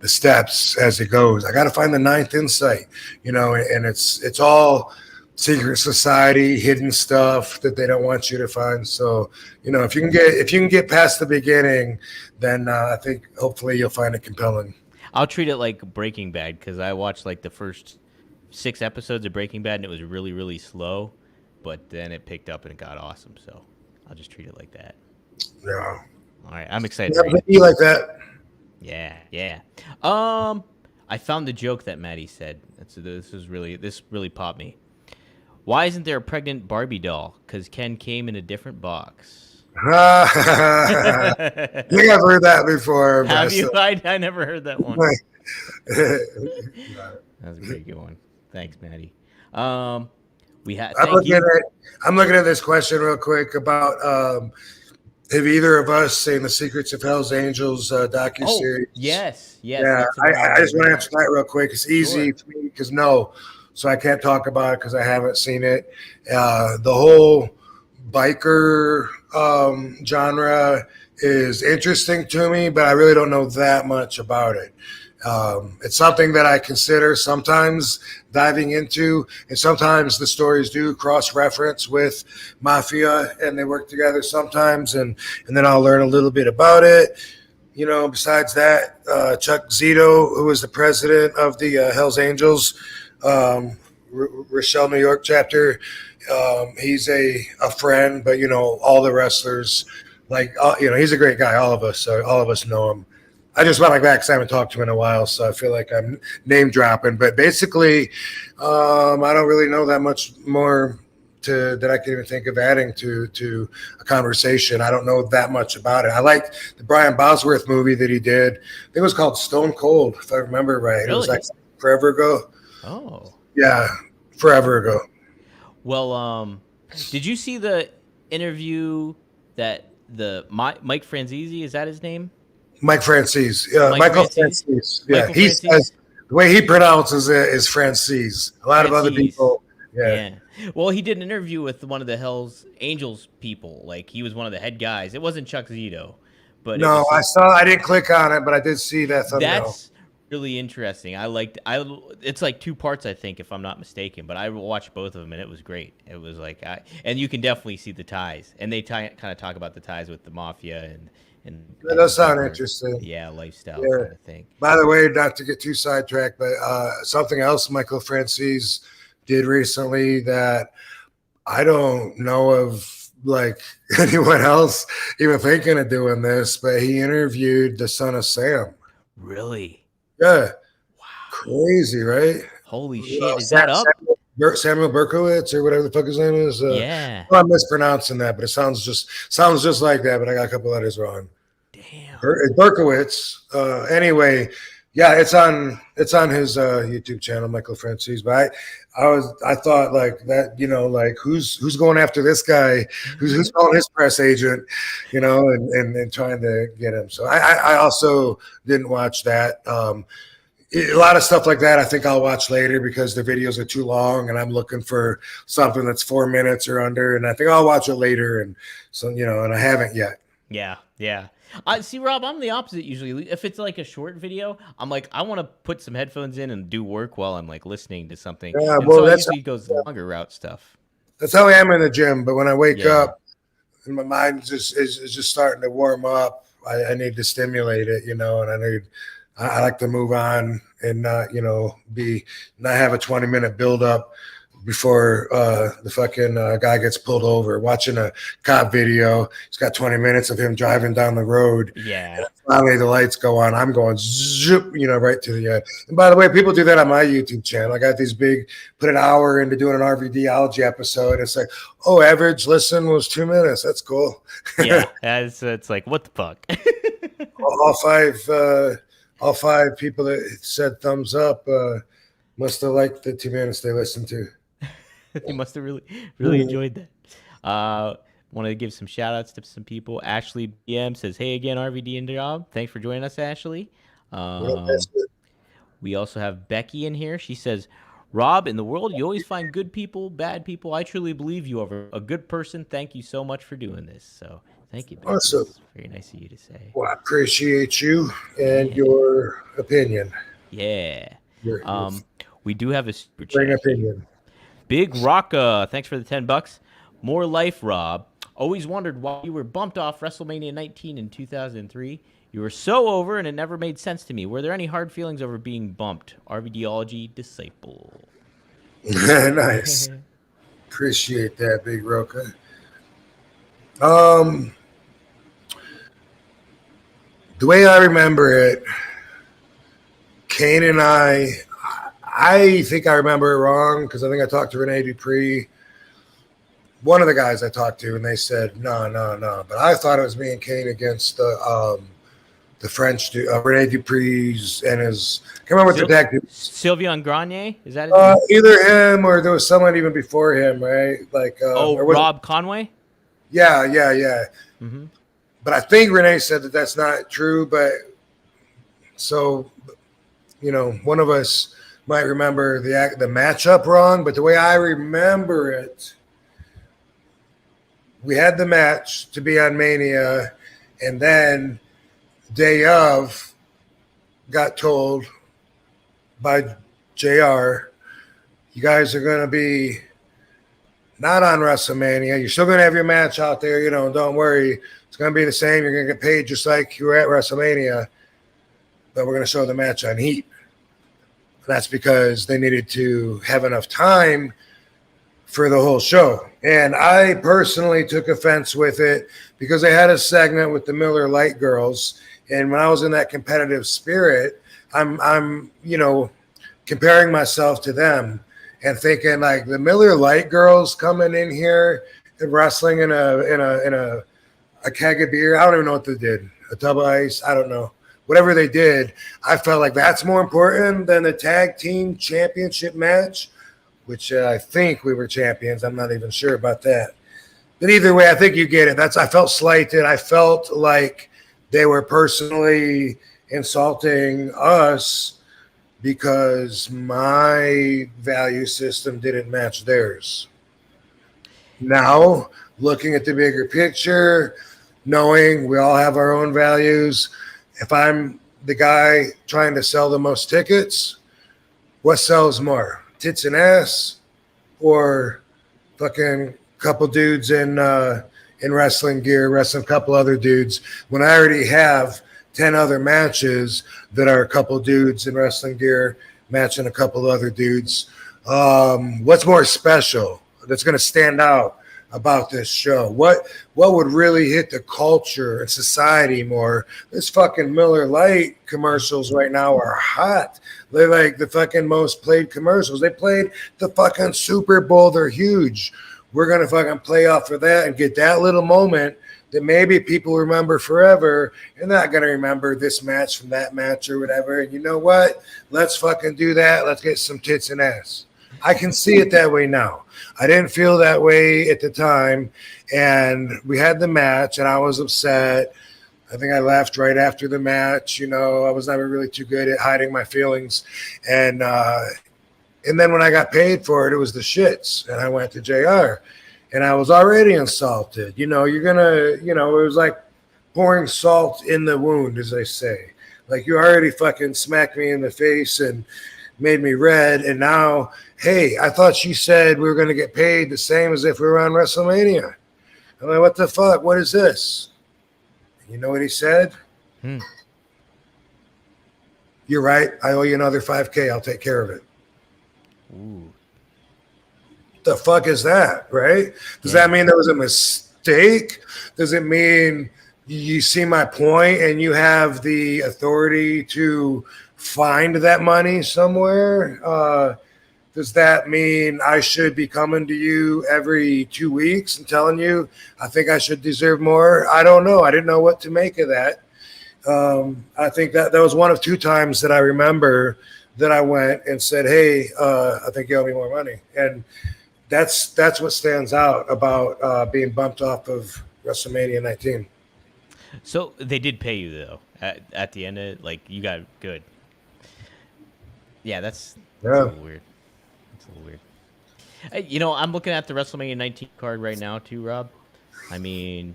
the steps as it goes. I got to find the ninth insight, you know, and it's all secret society, hidden stuff that they don't want you to find. So, you know, if you can get past the beginning, then I think hopefully you'll find it compelling. I'll treat it like Breaking Bad because I watched like the first 6 episodes of Breaking Bad and it was really, really slow, but then it picked up and it got awesome. So I'll just treat it like that. Yeah. All right, I'm excited. Yeah, be like that. Yeah. I found the joke that Maddie said. This really popped me. Why isn't there a pregnant Barbie doll? Because Ken came in a different box. I think I've heard that before. Have you? I never heard that one. That was a pretty good one. Thanks, Maddie. I'm looking at this question real quick about have either of us seen the Secrets of Hell's Angels docuseries? Oh, yes. Yeah, I just want to answer that real quick. It's easy for me because so I can't talk about it because I haven't seen it. The whole biker genre is interesting to me, but I really don't know that much about it. It's something that I consider sometimes diving into, and sometimes the stories do cross-reference with mafia, and they work together sometimes, and then I'll learn a little bit about it. You know, besides that, Chuck Zito, who was the president of the Hells Angels, Rochelle, New York chapter, he's a friend, but, you know, all the wrestlers, you know, he's a great guy. All of us know him. I just went like that because I haven't talked to him in a while, so I feel like I'm name dropping. But basically, I don't really know that much more that I can even think of adding to a conversation. I don't know that much about it. I liked the Brian Bosworth movie that he did. I think it was called Stone Cold, if I remember right. Really? It was like forever ago. Oh. Yeah, forever ago. Well, did you see the interview that Mike Franzese, is that his name? Mike Franzese. Michael Franzese. Yeah, Michael Franzese? Says, the way he pronounces it is Franzese. A lot of other people. Yeah. Well, he did an interview with one of the Hell's Angels people. Like, he was one of the head guys. It wasn't Chuck Zito. But no, I didn't click on it, but I did see that thumbnail. That's really interesting. It's like 2 parts, I think, if I'm not mistaken, but I watched both of them and it was great. It was like, and you can definitely see the ties, and they kind of talk about the ties with the mafia and that does sound interesting. Yeah, lifestyle kind of thing. By the way, not to get too sidetracked, but something else Michael Franzese did recently that I don't know of, like, anyone else even thinking of doing this, but he interviewed the son of Sam. Really? Yeah. Wow. Crazy, right? Holy shit. Is that up? Samuel Berkowitz or whatever the fuck his name is. Yeah. Well, I'm mispronouncing that, but it sounds just like that, but I got a couple letters wrong. Damn. Berkowitz. Anyway, yeah, it's on his YouTube channel, Michael Franzese. But I thought like that, you know, like who's going after this guy? Who's calling his press agent, you know, and trying to get him. So I also didn't watch that. A lot of stuff like that I think I'll watch later because the videos are too long and I'm looking for something that's 4 minutes or under, and I think I'll watch it later. And so, you know, and I haven't yet. Yeah. See, Rob, I'm the opposite usually. If it's like a short video, I'm like, I want to put some headphones in and do work while I'm like listening to something. Yeah, and well, so that's usually goes longer route stuff. That's how I am in the gym. But when I wake up, and my mind is just starting to warm up, I need to stimulate it, you know, and I like to move on and not, you know, not have a 20-minute build up before the fucking guy gets pulled over, watching a cop video. He's got 20 minutes of him driving down the road. Yeah. And finally, the lights go on. I'm going zoop, right to the end. And by the way, people do that on my YouTube channel. I got these big, put an hour into doing an RVDology episode. It's like, oh, average listen was 2 minutes. That's cool. Yeah, it's like, what the fuck? all five people that said thumbs up must have liked the 2 minutes they listened to. You must have really enjoyed that. Want to give some shout outs to some people. Ashley BM says, hey again, RVD and job. Thanks for joining us, Ashley. We also have Becky in here. She says, Rob, in the world, you always find good people, bad people. I truly believe you are a good person. Thank you so much for doing this. So thank you, Becky. Awesome. It's very nice of you to say. Well, I appreciate you and your opinion. Yeah. Your we do have a super chat. Opinion. Big Rocka, thanks for the $10. More life, Rob. Always wondered why you were bumped off WrestleMania 19 in 2003. You were so over, and it never made sense to me. Were there any hard feelings over being bumped? RVDology disciple. Nice. Appreciate that, Big Rocka. The way I remember it, Kane and I think I remember it wrong because I think I talked to Rene Dupree, one of the guys I talked to, and they said, no. But I thought it was me and Kane against the French dude, Rene Dupree's and his, I can't remember what the tag dude. Sylvain Grenier? Is that his name? Either him or there was someone even before him, right? Like Rob Conway? Yeah. Mm-hmm. But I think Rene said that that's not true. But so, one of us might remember the matchup wrong. But the way I remember it, we had the match to be on Mania, and then day of got told by JR, you guys are going to be not on WrestleMania. You're still going to have your match out there. Don't worry. It's going to be the same. You're going to get paid just like you were at WrestleMania, but we're going to show the match on Heat. And that's because they needed to have enough time for the whole show. And I personally took offense with it because they had a segment with the Miller Lite girls. And when I was in that competitive spirit, I'm comparing myself to them and thinking like the Miller Lite girls coming in here and wrestling in a keg of beer. I don't even know what they did. A tub of ice. I don't know. Whatever they did, I felt like that's more important than the tag team championship match, which I think we were champions. I'm not even sure about that. But either way, I think you get it. I felt slighted. I felt like they were personally insulting us because my value system didn't match theirs. Now, looking at the bigger picture, knowing we all have our own values, if I'm the guy trying to sell the most tickets, what sells more? Tits and ass or fucking couple dudes in wrestling gear, wrestling a couple other dudes when I already have 10 other matches that are a couple dudes in wrestling gear matching a couple other dudes. What's more special that's going to stand out about this show? What would really hit the culture and society more? This fucking Miller Lite commercials right now are hot. They're like the fucking most played commercials. They played the fucking Super Bowl. They're huge. We're going to fucking play off of that and get that little moment that maybe people remember forever. You're not going to remember this match from that match or whatever. And you know what? Let's fucking do that. Let's get some tits and ass. I can see it that way now. I didn't feel that way at the time. And we had the match and I was upset. I think I left right after the match. I was never really too good at hiding my feelings. And then when I got paid for it, it was the shits. And I went to JR. And I was already insulted. You're going to, it was like pouring salt in the wound, as they say. Like you already fucking smacked me in the face and made me red. And now, hey, I thought she said we were going to get paid the same as if we were on WrestleMania. I'm like, what the fuck? What is this? You know what he said? You're right. I owe you another $5,000. I'll take care of it. Ooh. the fuck is that, right? Does that mean there was a mistake? Does it mean you see my point and you have the authority to find that money somewhere? Does that mean I should be coming to you every 2 weeks and telling you I think I should deserve more? I don't know. I didn't know what to make of that. I think that was one of 2 times that I remember that I went and said, hey, I think you owe me more money. And that's what stands out about being bumped off of WrestleMania 19. So they did pay you, though, at the end of it. Like, you got good. Yeah, that's a little weird. That's a little weird. You know, I'm looking at the WrestleMania 19 card right now, too, Rob. I mean...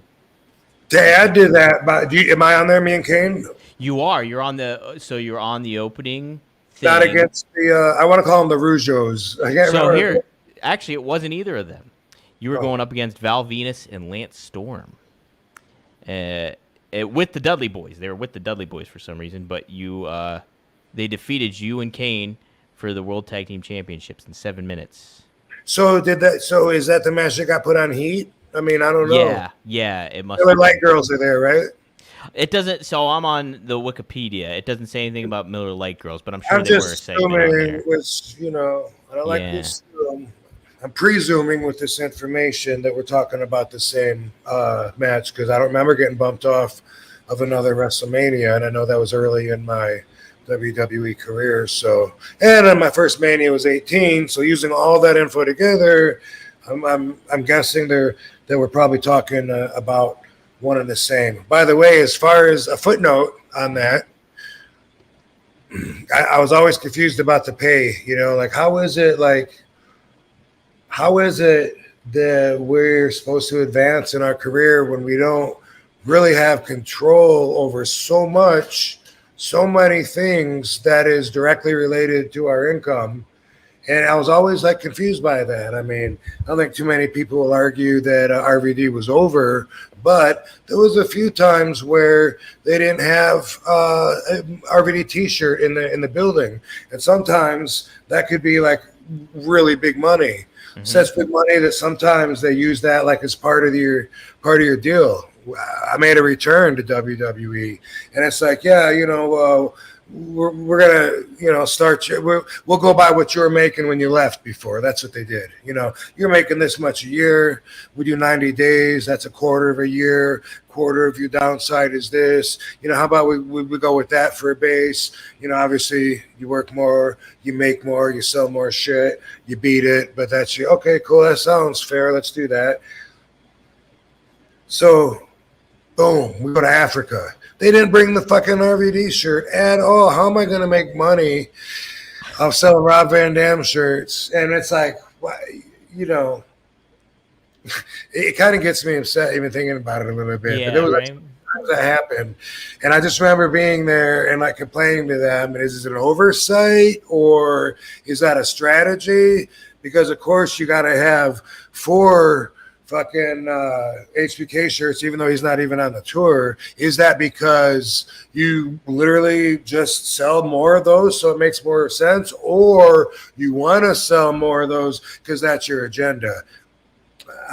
Dad did that. But am I on there, me and Kane? You are. You're on the opening thing. Not against the... I want to call them the Rougeos. I can't remember. Here... Actually, it wasn't either of them. You were going up against Val Venus and Lance Storm. With the Dudley Boys. They were with the Dudley Boys for some reason, but they defeated you and Kane for the World Tag Team Championships in 7 minutes. So is that the match that got put on Heat? I mean, I don't know. Yeah, it must. Miller Lite girls are there, right? It doesn't. So I'm on the Wikipedia. It doesn't say anything about Miller Lite girls, but I'm sure they were saying it. Which, I don't like this. I'm presuming with this information that we're talking about the same match, because I don't remember getting bumped off of another WrestleMania, and I know that was early in my WWE career. So, and then my first Mania was 18. So using all that info together, I'm guessing they were probably talking about one and the same. By the way, as far as a footnote on that, I was always confused about the pay. Like how is it that we're supposed to advance in our career when we don't really have control over so many things that is directly related to our income? And I was always confused by that. I mean, I don't think too many people will argue that RVD was over, but there was a few times where they didn't have an RVD T-shirt in the building, and sometimes that could be really big money. Mm-hmm. Such big money that sometimes they use that as part of your deal. I made a return to WWE, and it's we're gonna start. We'll go by what you were making when you left before. That's what they did. You're making this much a year. We do 90 days. That's a quarter of a year. Quarter of your downside is this. How about we go with that for a base? Obviously you work more, you make more, you sell more shit, you beat it. But that's okay, cool. That sounds fair. Let's do that. So, boom, we go to Africa. They didn't bring the fucking RVD shirt at all. How am I going to make money off selling Rob Van Dam shirts? And it's it kind of gets me upset even thinking about it a little bit. Yeah, but there was times that happened. And I just remember being there and complaining to them, is it an oversight or is that a strategy? Because, of course, you got to have 4 fucking HBK shirts, even though he's not even on the tour. Is that because you literally just sell more of those so it makes more sense, or you want to sell more of those because that's your agenda?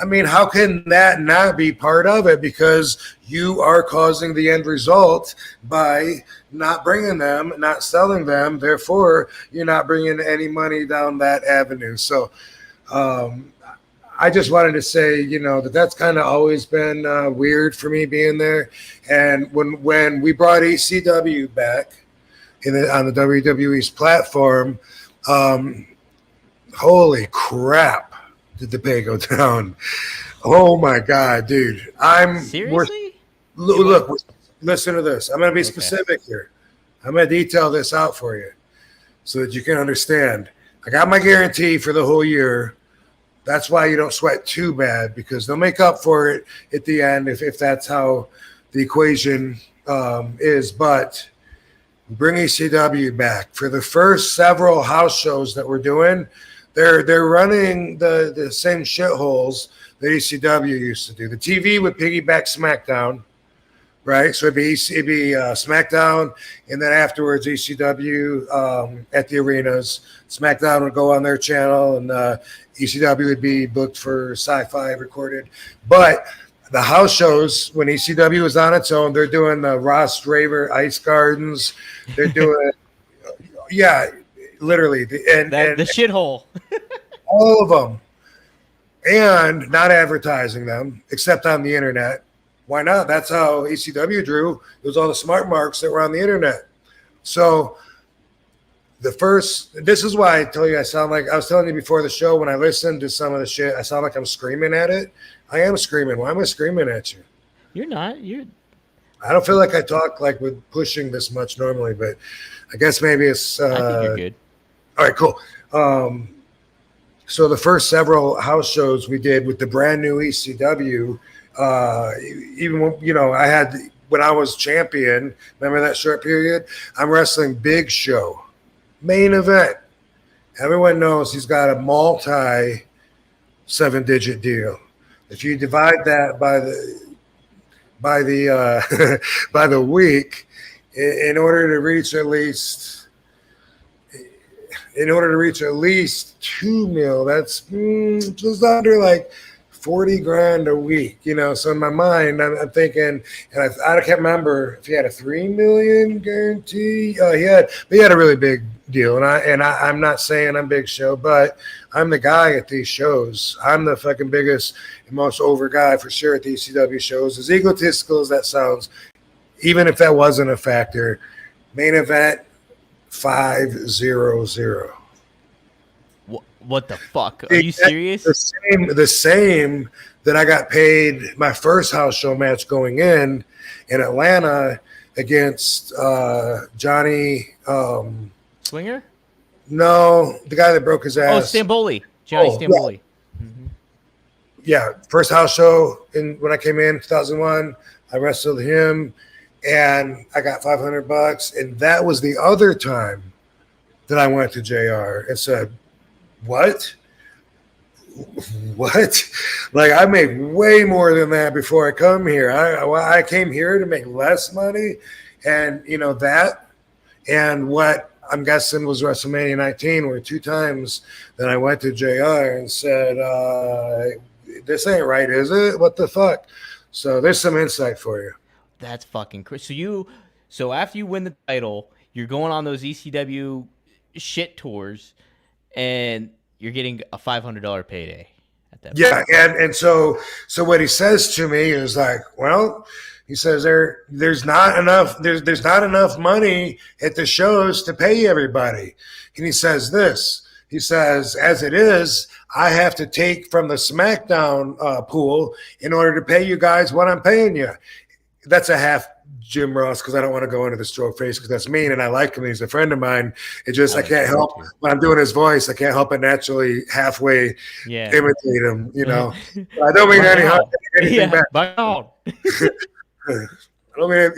I mean, how can that not be part of it? Because you are causing the end result by not bringing them, not selling them. Therefore, you're not bringing any money down that avenue. So, I just wanted to say, that's kind of always been weird for me being there. And when we brought ECW back on the WWE's platform, holy crap, did the pay go down? Oh my God, dude! Seriously? Look, listen to this. I'm going to be specific here. I'm going to detail this out for you so that you can understand. I got my guarantee for the whole year. That's why you don't sweat too bad, because they'll make up for it at the end if that's how the equation is. But bring ECW back. For the first several house shows that we're doing, they're running the same shitholes that ECW used to do. The TV would piggyback SmackDown, right? So it'd be SmackDown, and then afterwards ECW at the arenas. SmackDown would go on their channel, and ECW would be booked for Sci-Fi recorded. But the house shows, when ECW was on its own, they're doing the Ross Draver Ice Gardens. They're doing, yeah, literally, and the shithole. all of them, and not advertising them except on the internet. Why not? That's how ECW drew. It was all the smart marks that were on the internet. So this is why I tell you I sound like, I was telling you before the show, when I listened to some of the shit, I sound like I'm screaming at it. I am screaming. Why am I screaming at you? You're not. I don't feel like I talk like with pushing this much normally, but I guess maybe it's. I think you're good. All right, cool. So the first several house shows we did with the brand new ECW, even when, I had, when I was champion, remember that short period? I'm wrestling Big Show, main event. Everyone knows he's got a multi 7-digit deal. If you divide that by the by the week, in order to reach at least 2 mil, that's just under like 40 grand a week, So in my mind, I'm thinking, and I can't remember if he had a 3 million guarantee. He had a really big deal, and I'm not saying I'm Big Show, but I'm the guy at these shows. I'm the fucking biggest and most over guy for sure at the ECW shows. As egotistical as that sounds, even if that wasn't a factor, main event 500. What the fuck? Are you serious? The same that I got paid my first house show match going in Atlanta against Johnny Swinger? No, the guy that broke his ass. Oh, Stamboli. Johnny Stamboli. Yeah, first house show when I came in 2001, I wrestled him and I got $500, and that was the other time that I went to JR and said, What? Like, I make way more than that before I come here. I came here to make less money, and that, and what I'm guessing was WrestleMania 19 were 2 times that I went to JR and said, this ain't right, is it? What the fuck? So there's some insight for you. That's fucking crazy. So after you win the title, you're going on those ECW shit tours, and you're getting a $500 payday at that point. Yeah, and so what he says to me is like, well, he says there's not enough money at the shows to pay everybody. And he says this. He says, as it is, I have to take from the SmackDown pool in order to pay you guys what I'm paying you. That's a half Jim Ross, because I don't want to go into the stroke face because that's mean, and I like him. He's a friend of mine. It just I can't help when I'm doing his voice. I can't help it naturally halfway imitate him. I don't mean anything bad. I don't mean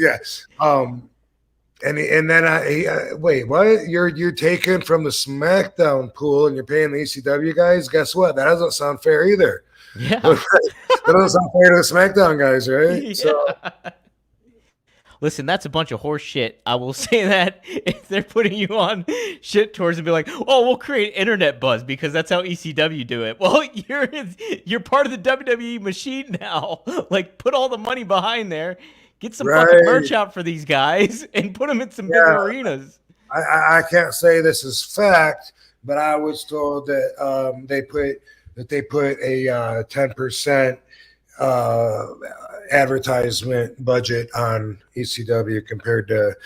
and then wait, what? You're taking from the SmackDown pool and you're paying the ECW guys? Guess what? That doesn't sound fair either. Yeah, that doesn't sound fair to the SmackDown guys, right? Yeah. So. Listen, that's a bunch of horse shit. I will say that if they're putting you on shit tours and be like, oh, we'll create internet buzz because that's how ECW do it. Well, you're part of the WWE machine now. Like, put all the money behind there, get some fucking merch out for these guys, and put them in some bigger arenas. I can't say this is fact, but I was told that they put a 10% advertisement budget on ECW compared to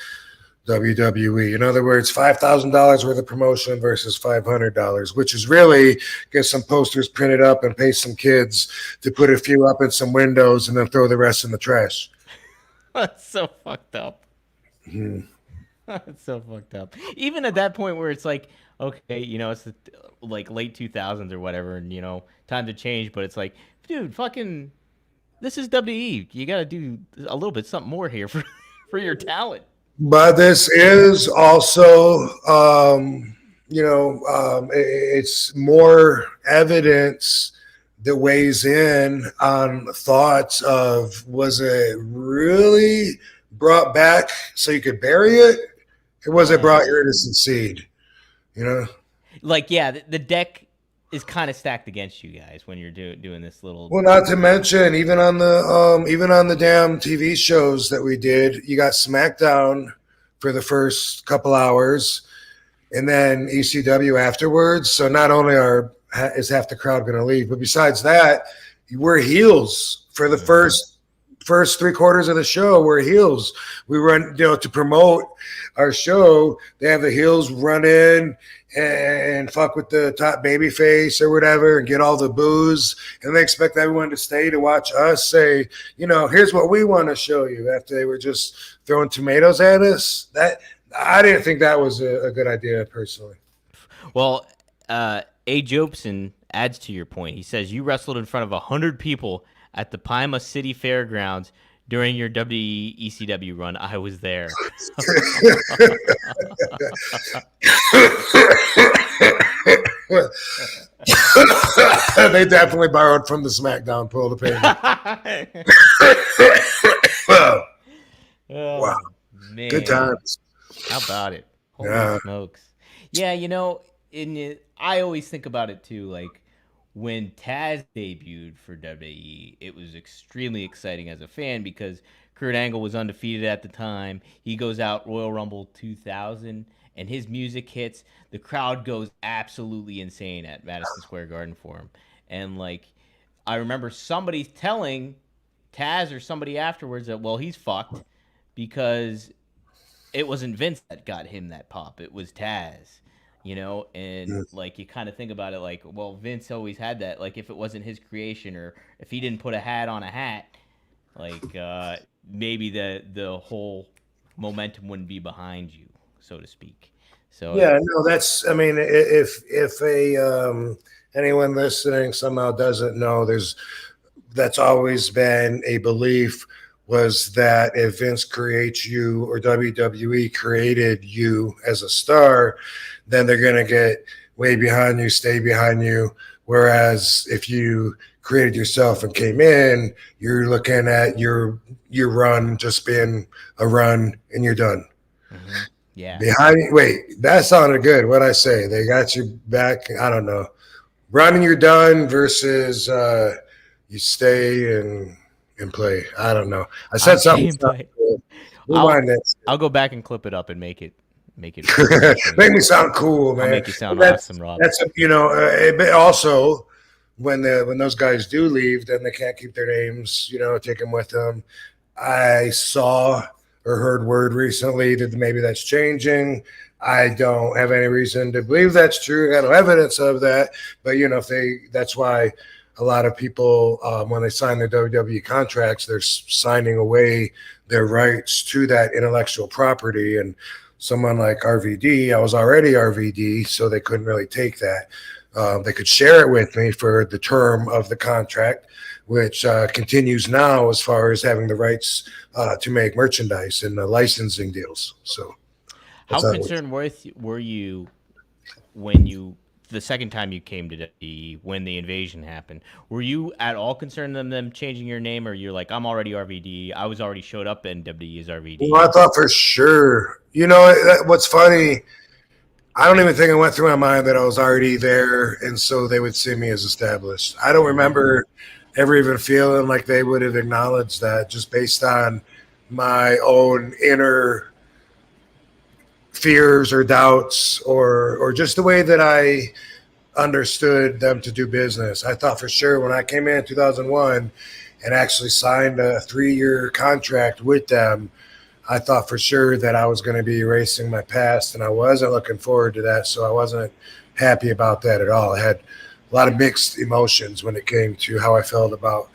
WWE. In other words, $5,000 worth of promotion versus $500, which is really get some posters printed up and pay some kids to put a few up in some windows and then throw the rest in the trash. That's so fucked up. That's so fucked up. Even at that point where it's like, okay, it's like late 2000s or whatever, and time to change, but it's like, dude, fucking, this is WWE. You got to do a little bit something more here for your talent. But this is also, it's more evidence that weighs in on thoughts of, was it really brought back so you could bury it, or was it brought your innocent seed? You know, like, yeah, the deck is kind of stacked against you guys when you're doing this little. well, not to mention even on the damn TV shows that we did, you got SmackDown for the first couple hours, and then ECW afterwards. So not only is half the crowd going to leave, but besides that, we're heels for the first 3/4 of the show. We're heels. We run, to promote our show. They have the heels run in and fuck with the top baby face or whatever and get all the booze, and they expect everyone to stay to watch us say, here's what we want to show you, after they were just throwing tomatoes at us. That I didn't think that was a good idea personally. Well, A. Jobson adds to your point. He says you wrestled in front of 100 people at the Pima City Fairgrounds during your WWE ECW run. I was there. They definitely borrowed from the SmackDown pool of payment. Wow. Man. Good times. How about it? Holy smokes. Yeah, I always think about it too, like when Taz debuted for WWE, it was extremely exciting as a fan because Kurt Angle was undefeated at the time. He goes out Royal Rumble 2000 and his music hits. The crowd goes absolutely insane at Madison Square Garden for him. And I remember somebody telling Taz or somebody afterwards that, well, he's fucked because it wasn't Vince that got him that pop. It was Taz. And you kind of think about it well, Vince always had that. If it wasn't his creation, or if he didn't put a hat on a hat, maybe the whole momentum wouldn't be behind you, so to speak. So yeah, no, that's, I mean, if anyone listening somehow doesn't know, that's always been a belief, was that if Vince creates you or WWE created you as a star, then they're going to get way behind you, stay behind you. Whereas if you created yourself and came in, you're looking at your run just being a run and you're done. Mm-hmm. Yeah. Wait, that sounded good. What'd I say? They got you back. I don't know. Run and you're done versus you stay and play. I don't know. I said something. I'll go back and clip it up and make it make me sound cool, man. I'll make you sound awesome, Rob. That's also when those guys do leave, then they can't keep their names. Take them with them. I saw or heard word recently that maybe that's changing. I don't have any reason to believe that's true. I got no evidence of that. But that's why a lot of people, when they sign their WWE contracts, they're signing away their rights to that intellectual property. And someone like RVD, I was already RVD, so they couldn't really take that. They could share it with me for the term of the contract, which continues now as far as having the rights to make merchandise and the licensing deals. So, how concerned were you when the second time you came to WWE, when the invasion happened? Were you at all concerned them changing your name, or you're like, I'm already RVD, I was already showed up in WWE as RVD? Well, I thought for sure. What's funny, I don't even think it went through my mind that I was already there, and so they would see me as established. I don't remember ever even feeling like they would have acknowledged that, just based on my own inner fears or doubts, or just the way that I understood them to do business. I thought for sure when I came in 2001 and actually signed a 3-year contract with them, I thought for sure that I was going to be erasing my past, and I wasn't looking forward to that. So I wasn't happy about that at all. I had a lot of mixed emotions when it came to how I felt about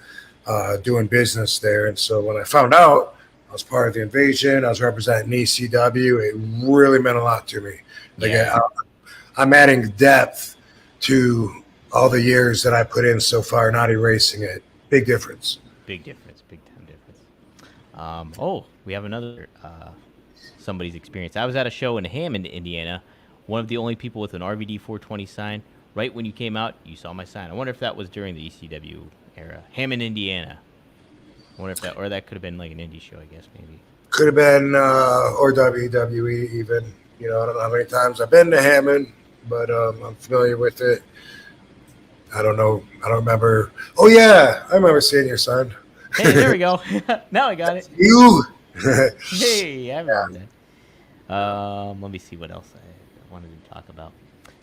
doing business there. And so when I found out I was part of the invasion, I was representing ECW, it really meant a lot to me. I'm adding depth to all the years that I put in so far, not erasing it. Big difference. Big difference. Big time difference. We have another somebody's experience. I was at a show in Hammond, Indiana. One of the only people with an RVD 420 sign right when you came out, you saw my sign. I wonder if that was during the ECW era. Hammond, Indiana. I wonder if that, or that could have been like an indie show, I guess, maybe. Could have been, or WWE even. You know, I don't know how many times I've been to Hammond, but I'm familiar with it. I don't know. I don't remember. Oh, yeah. I remember seeing your son. Hey, there we go. Now I got it. You. Hey, I remember that. Let me see what else I wanted to talk about.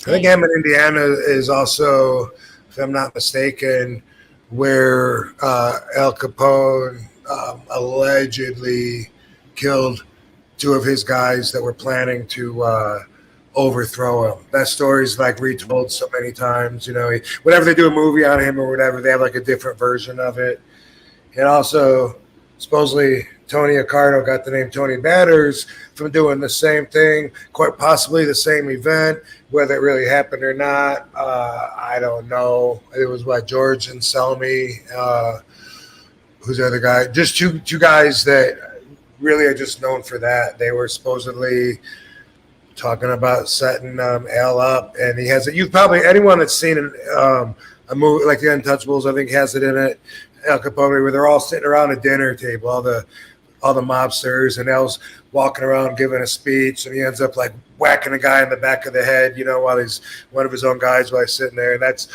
I think Hammond, Indiana is also, if I'm not mistaken, where Al Capone allegedly killed two of his guys that were planning to overthrow him. That story's like retold so many times. You know, whenever they do a movie on him or whatever, they have like a different version of it. And also, supposedly, Tony Accardo got the name Tony Batters from doing the same thing, quite possibly the same event. Whether it really happened or not, I don't know. It was George and Selmy. Who's the other guy? Just two guys that really are just known for that. They were supposedly talking about setting Al up, and he has it. You've probably, anyone that's seen a movie like The Untouchables, I think has it in it. Al Capone, where they're all sitting around a dinner table, all the mobsters, and Al's walking around giving a speech, and he ends up like whacking a guy in the back of the head, you know, while he's one of his own guys while he's sitting there. And that's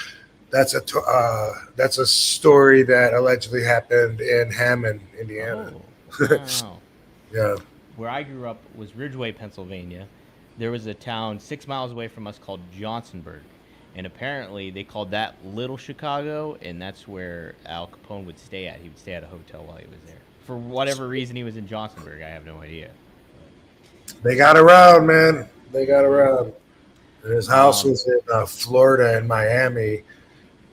a story that allegedly happened in Hammond, Indiana. Oh, wow. Yeah. Where I grew up was Ridgeway, Pennsylvania. There was a town 6 miles away from us called Johnsonburg. And apparently they called that Little Chicago, and that's where Al Capone would stay at. He would stay at a hotel while he was there. For whatever reason he was in Johnsonburg, I have no idea. They got around, man. They got around. And his house was in Florida and Miami.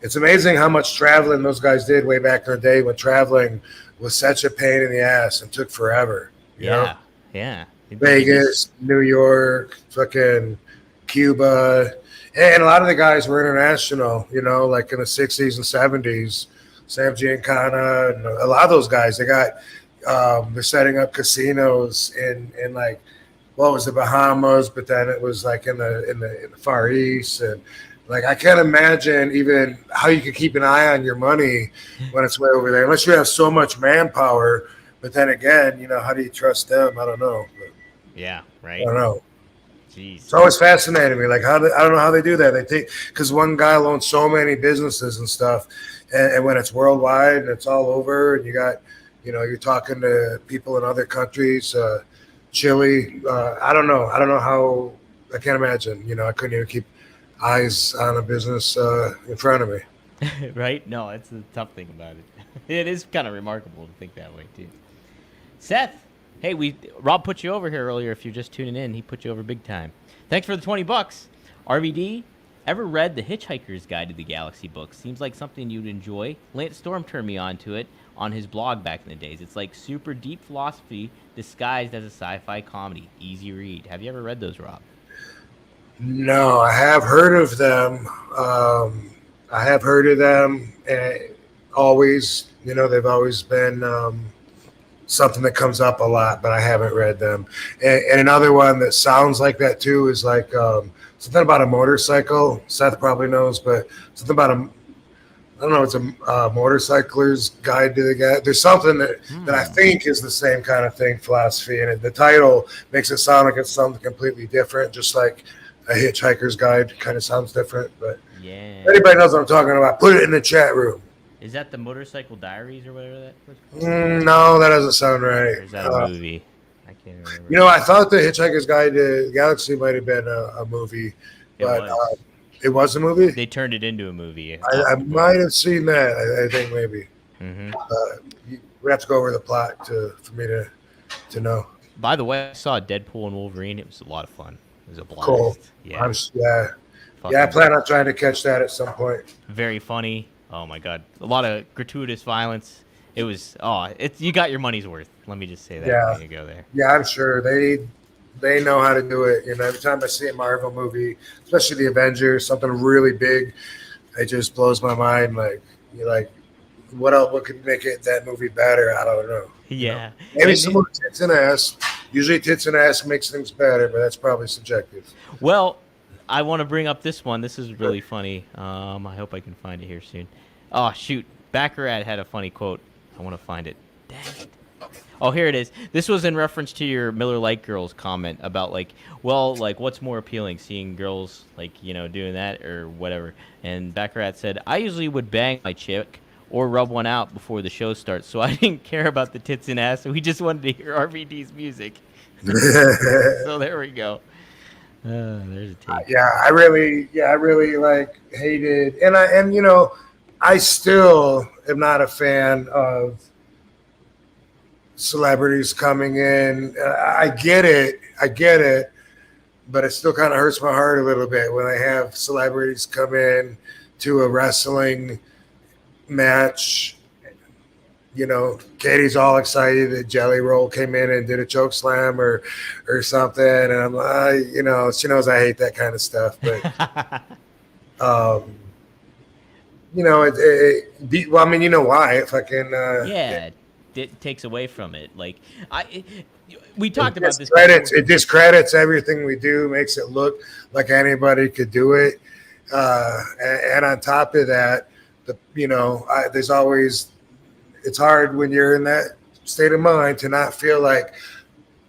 It's amazing how much traveling those guys did way back in the day when traveling was such a pain in the ass and took forever. You know? Yeah. Vegas, New York, fucking Cuba. And a lot of the guys were international, you know, like in the 60s and 70s. Sam Giancana and a lot of those guys, they're setting up casinos in like, what was the Bahamas, but then it was like in the Far East. And like, I can't imagine even how you could keep an eye on your money when it's way over there, unless you have so much manpower. But then again, you know, how do you trust them? I don't know. But yeah, right. I don't know. Jeez. It's always fascinating me. Like, I don't know how they do that. They think, because one guy owns so many businesses and stuff, and when it's worldwide and it's all over, and you got, you know, you're talking to people in other countries, Chile. I don't know how. I can't imagine. You know, I couldn't even keep eyes on a business in front of me. Right? No, it's the tough thing about it. It is kind of remarkable to think that way too. Seth. Hey, Rob put you over here earlier. If you're just tuning in, he put you over big time. Thanks for the $20. RVD, ever read The Hitchhiker's Guide to the Galaxy book? Seems like something you'd enjoy. Lance Storm turned me on to it on his blog back in the days. It's like super deep philosophy disguised as a sci-fi comedy. Easy read. Have you ever read those, Rob? No, I have heard of them. And always, you know, they've always been something that comes up a lot, but I haven't read them. And another one that sounds like that too is like something about a motorcycle. Seth probably knows, but something about I don't know, it's a motorcycler's guide to the guy. There's something that I think is the same kind of thing, philosophy, and the title makes it sound like it's something completely different, just like a hitchhiker's guide kind of sounds different. But yeah, if anybody knows what I'm talking about, put it in the chat room. Is that the Motorcycle Diaries or whatever that was called? No, that doesn't sound right. Or is that a movie? I can't remember. You know, I thought The Hitchhiker's Guide to the Galaxy might have been a movie, but it was a movie? They turned it into a movie. I might have seen that, I think maybe. Mm-hmm. We have to go over the plot for me to know. By the way, I saw Deadpool and Wolverine. It was a lot of fun. It was a blast. Cool. Yeah. I plan on trying to catch that at some point. Very funny. Oh my God, a lot of gratuitous violence. It was you got your money's worth. Let me just say that when you go there. Yeah, I'm sure they know how to do it. You know, every time I see a Marvel movie, especially the Avengers, something really big, it just blows my mind. Like, you're like, what else? What could make that movie better? I don't know. Yeah, you know? Maybe some more tits and ass. Usually, tits and ass makes things better, but that's probably subjective. Well, I want to bring up this one. This is really funny. I hope I can find it here soon. Oh, shoot. Baccarat had a funny quote. I want to find it. Dang it. Oh, here it is. This was in reference to your Miller Lite girls comment about, like, well, like, what's more appealing, seeing girls, like, doing that or whatever. And Baccarat said, I usually would bang my chick or rub one out before the show starts, so I didn't care about the tits and ass. So we just wanted to hear RVD's music. So there we go. There's a take. I really like hated, and I still am not a fan of celebrities coming in. I get it, but it still kind of hurts my heart a little bit when I have celebrities come in to a wrestling match. Katie's all excited that Jelly Roll came in and did a choke slam or something, and I'm like, she knows I hate that kind of stuff, but you know why? It fucking it takes away from it. Like we talked about this. It discredits everything we do, makes it look like anybody could do it, and on top of that, there's always. It's hard when you're in that state of mind to not feel like,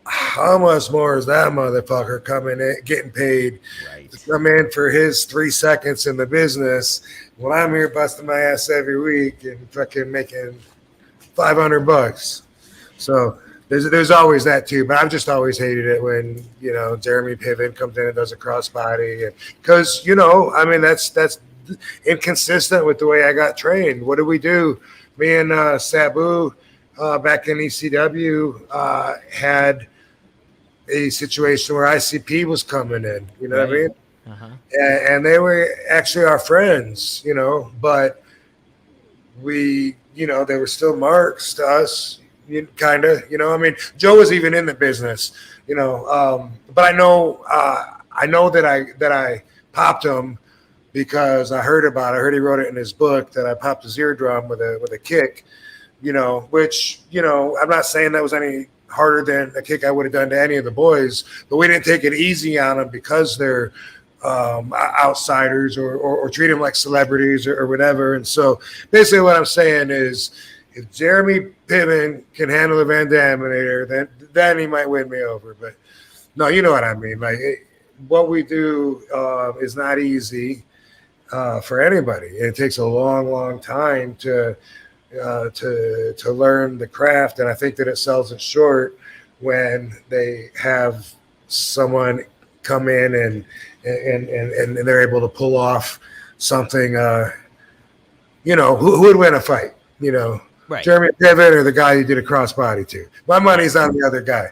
how much more is that motherfucker coming in, getting paid to come in for his 3 seconds in the business when I'm here busting my ass every week and fucking making $500. So there's always that too. But I've just always hated it when Jeremy Piven comes in and does a crossbody, because that's inconsistent with the way I got trained. What do we do? Me and Sabu back in ECW had a situation where ICP was coming in, what I mean? Uh-huh. And they were actually our friends, but we, they were still marks to us, kind of, Joe was even in the business, but I know that I popped him because I heard about it. I heard he wrote it in his book that I popped his eardrum with a kick, which, I'm not saying that was any harder than a kick I would have done to any of the boys, but we didn't take it easy on them because they're outsiders or treat them like celebrities or whatever. And so basically what I'm saying is if Jeremy Piven can handle the Van Daminator, then he might win me over. But no, you know what I mean? Like what we do is not easy. For anybody, it takes a long time to learn the craft, and I think that it sells it short when they have someone come in and they're able to pull off something. Who would win a fight? Right. Jeremy Piven or the guy you did a crossbody to? My money's on the other guy.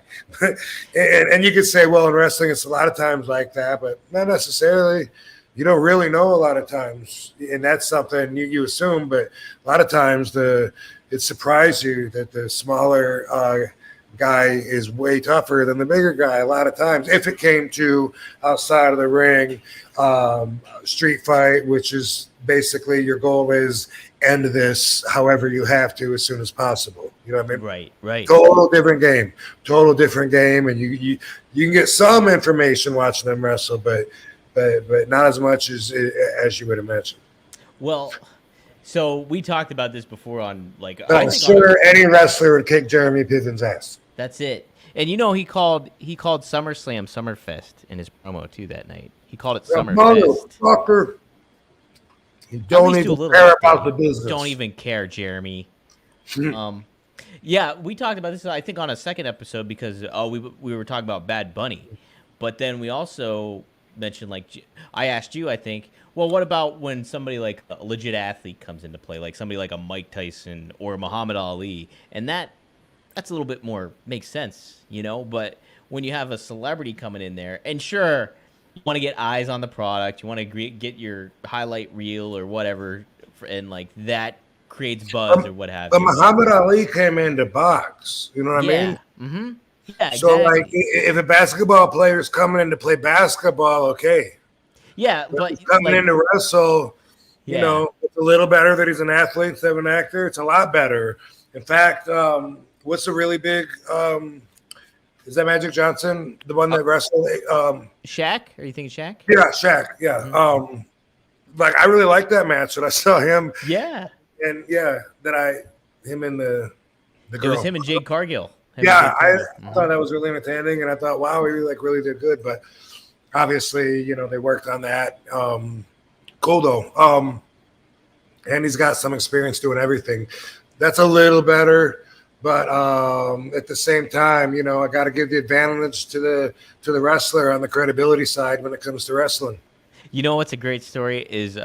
and you could say, well, in wrestling, it's a lot of times like that, but not necessarily. You don't really know a lot of times, and that's something you assume, but a lot of times it surprises you that the smaller guy is way tougher than the bigger guy a lot of times. If it came to outside of the ring, street fight, which is basically your goal is end this however you have to as soon as possible. You know what I mean? Right. Total different game, and you can get some information watching them wrestle, but not as much as you would imagine. Well, so we talked about this before on like. I'm sure any wrestler would kick Jeremy Piven's ass. That's it, and he called SummerSlam Summerfest in his promo too that night. He called it Summerfest. Motherfucker, you don't even care about the business. Don't even care, Jeremy. Yeah, we talked about this I think on a second episode because we were talking about Bad Bunny, but then we also mentioned, like, I asked you, I think, well, what about when somebody like a legit athlete comes into play, like somebody like a Mike Tyson or Muhammad Ali, and that's a little bit more makes sense, but when you have a celebrity coming in there, and sure, you want to get eyes on the product, you want to get your highlight reel or whatever, and like that creates buzz or what have you. But Muhammad Ali came in to box, you know what I mean? Mm-hmm. Yeah, exactly. So, like, if a basketball player is coming in to play basketball, okay. Yeah, but he's coming in to wrestle, it's a little better that he's an athlete instead of an actor. It's a lot better. In fact, what's a really big Is that Magic Johnson, the one that wrestled? Shaq? Are you thinking Shaq? Yeah, Shaq. Yeah. Mm-hmm. Like I really liked that match when I saw him. Yeah. And him and the girl. It was him and Jade Cargill. I thought that was really entertaining, and I thought, wow, we really did good. But obviously, they worked on that. Cool though. And he's got some experience doing everything. That's a little better. But at the same time, I got to give the advantage to the wrestler on the credibility side when it comes to wrestling. You know what's a great story is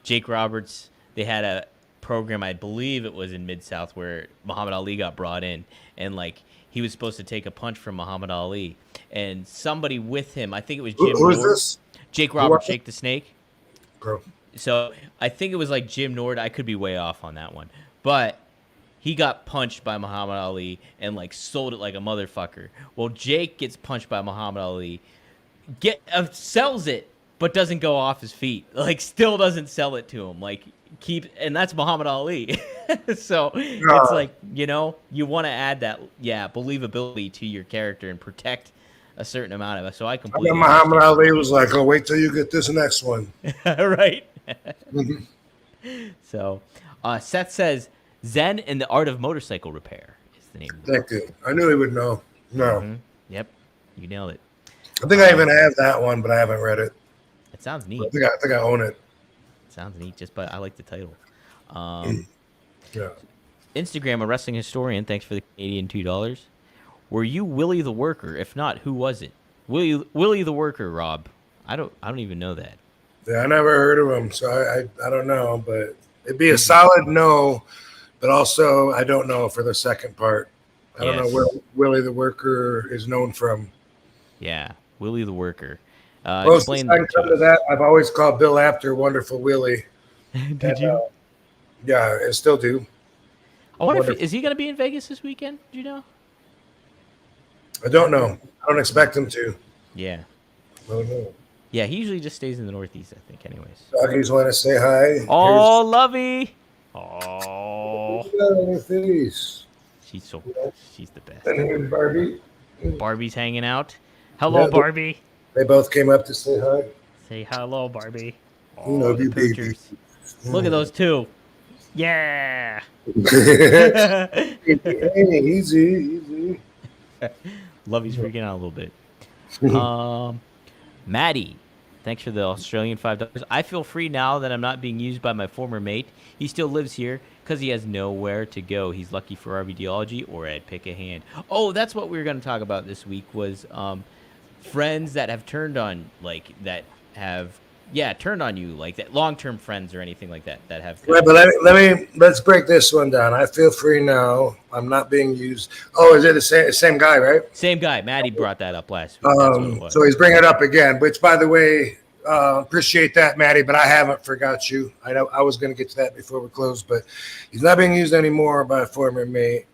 Jake Roberts. They had a program, I believe it was in Mid-South, where Muhammad Ali got brought in, and like he was supposed to take a punch from Muhammad Ali, and somebody with him, I think it was Jim. Who is this? Jake Roberts, Jake the Snake. Bro. So I think it was like Jim Nord. I could be way off on that one, but he got punched by Muhammad Ali and like sold it like a motherfucker. Well, Jake gets punched by Muhammad Ali, sells it, but doesn't go off his feet. Like still doesn't sell it to him. Like and that's Muhammad Ali. So it's like, you want to add that believability to your character and protect a certain amount of it. So I completely Muhammad Ali was like, "Oh, wait till you get this next one." Right. So Seth says Zen and the Art of Motorcycle Repair is the name. Thank you. I knew he would know. No. Mm-hmm. Yep. You nailed it. I think I even have that one, but I haven't read it. It sounds neat. I think I own it. Sounds neat, but I like the title. Yeah. Instagram, a wrestling historian. Thanks for the Canadian $2. Were you Willie the Worker? If not, who was it? Willie the Worker, Rob. I don't even know that. Yeah, I never heard of him, so I don't know, but it'd be a solid no. But also, I don't know for the second part. I don't know where Willie the Worker is known from. Yeah, Willie the Worker. Explain to that. I've always called Bill Apter Wonderful Willie. Did you? Yeah, I still do. I wonder is he going to be in Vegas this weekend? Do you know? I don't know. I don't expect him to. Yeah. I don't know. Yeah, he usually just stays in the Northeast, I think, anyways. Doggies want to say hi. Oh, Lovey. Oh. She's the best. And here's Barbie. Barbie's hanging out. Hello, Barbie. They both came up to say hi. Say hello, Barbie. Oh, love you, baby. Look at those two. Yeah. Hey, easy. Lovey's freaking out a little bit. Maddie, thanks for the Australian $5. I feel free now that I'm not being used by my former mate. He still lives here because he has nowhere to go. He's lucky for RVDology, or I'd pick a hand. Oh, that's what we were going to talk about this week was friends that have turned on, turned on you, like that, long-term friends or anything like that have. Right, but let's break this one down. I feel free now. I'm not being used. Oh, is it the same guy, right? Same guy. Maddie brought that up last week. So he's bringing it up again, which, by the way, appreciate that, Maddie, but I haven't forgot you. I know I was going to get to that before we close, but he's not being used anymore by a former mate.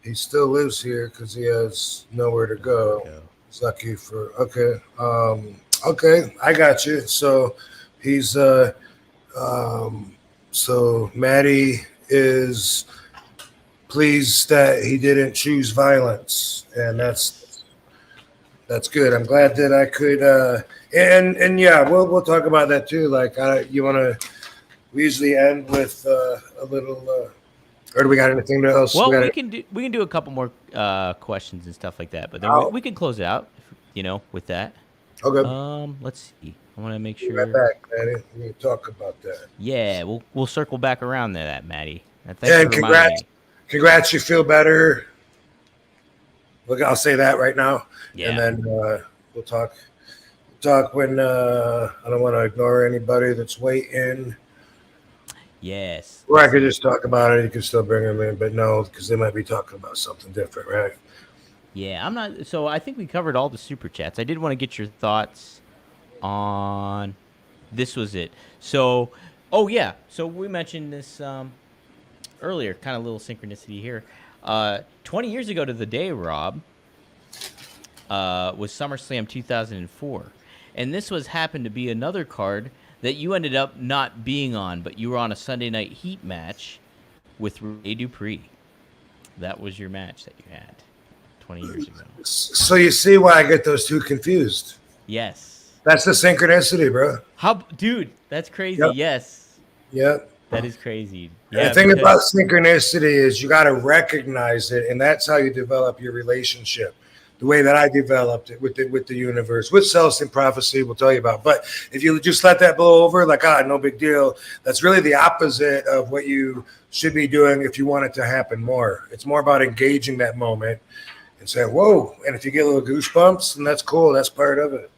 He still lives here because he has nowhere to go. He's lucky for okay, I got you. So he's so Maddie is pleased that he didn't choose violence, and that's good. I'm glad that I could and yeah, we'll talk about that too. Like we usually end with a little or do we got anything else? Well, we can do a couple more questions and stuff like that, but then we can close it out, with that. Okay. Let's see. I want to make sure. Right back, Maddie. We can talk about that. Yeah, we'll circle back around to that, Maddie. And congrats. You feel better. Look, I'll say that right now. Yeah. And then we'll talk when I don't want to ignore anybody that's waiting. Yes. Or I could just talk about it. You can still bring them in, but no, because they might be talking about something different, right? Yeah, I'm not. So I think we covered all the super chats. I did want to get your thoughts on. This was it. So, So we mentioned this earlier. Kind of little synchronicity here. 20 years ago to the day, Rob, was SummerSlam 2004, and this happened to be another card that you ended up not being on, but you were on a Sunday Night Heat match with Rene Dupree. That was your match that you had. 20 years ago. So you see why I get those two confused. Yes. That's the synchronicity, bro. Dude, that's crazy. Yep. Yes. Yep. That is crazy. Yeah, the thing about synchronicity is you got to recognize it, and that's how you develop your relationship. The way that I developed it with the universe, with Celestine Prophecy, we'll tell you about. But if you just let that blow over, like, no big deal, that's really the opposite of what you should be doing if you want it to happen more. It's more about engaging that moment and saying, whoa. And if you get little goosebumps, then that's cool. That's part of it.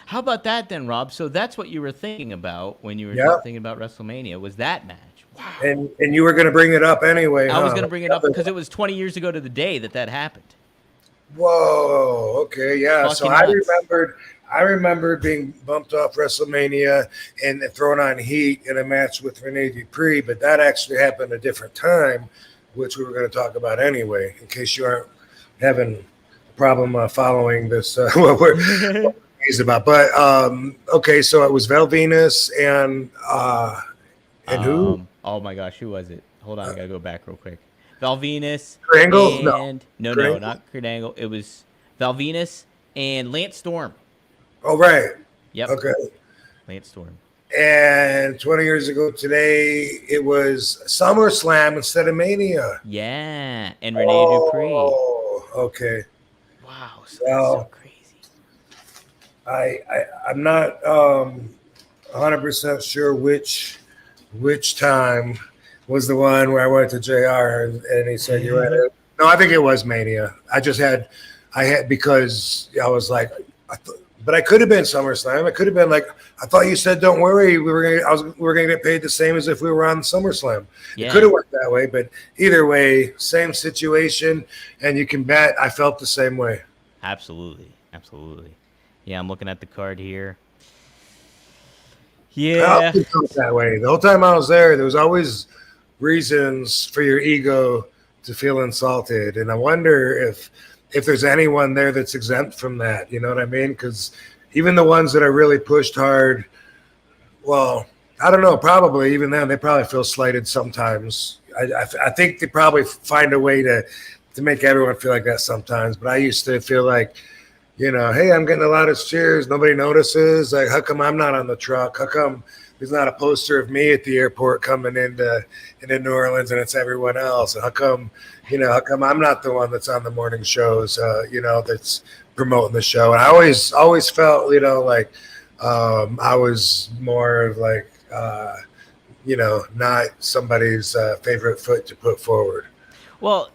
How about that then, Rob? So that's what you were thinking about when you were thinking about WrestleMania, was that match. Wow. And you were going to bring it up anyway, I was going to bring it up because it was 20 years ago to the day that happened. Whoa. Okay. Yeah. Fucking so nuts. I remember being bumped off WrestleMania and thrown on heat in a match with Rene Dupree, but that actually happened a different time, which we were going to talk about anyway, in case you aren't having a problem following this. What we're about. But okay, so it was Val Venus and who? Oh my gosh, who was it? Hold on, I gotta go back real quick. Val Venus Angle? No, not Kurt Angle. It was Val Venus and Lance Storm. Oh, right. Yep. Okay. Lance Storm. And 20 years ago today, it was SummerSlam instead of Mania. Yeah, and Rene Dupree. Oh, okay. Wow, so crazy. I'm not 100% sure which time was the one where I went to JR and he said, you're at it. No, I think it was Mania. I had because I was like, but I could have been SummerSlam. I could have been like, I thought you said, don't worry, we were gonna get paid the same as if we were on SummerSlam. Yeah. It could have worked that way, but either way, same situation, and you can bet I felt the same way. Absolutely. Yeah, I'm looking at the card here. Yeah, I felt that way. The whole time I was there was always reasons for your ego to feel insulted, and I wonder if there's anyone there that's exempt from that. You know what I mean? Because even the ones that are really pushed hard, well, I don't know. Probably even then, they probably feel slighted sometimes. I think they probably find a way to make everyone feel like that sometimes. But I used to feel like, you know, hey, I'm getting a lot of cheers. Nobody notices. Like, how come I'm not on the truck? How come there's not a poster of me at the airport coming into New Orleans and it's everyone else? And how come I'm not the one that's on the morning shows, that's promoting the show? And I always felt, like I was more of like, not somebody's favorite foot to put forward. Well,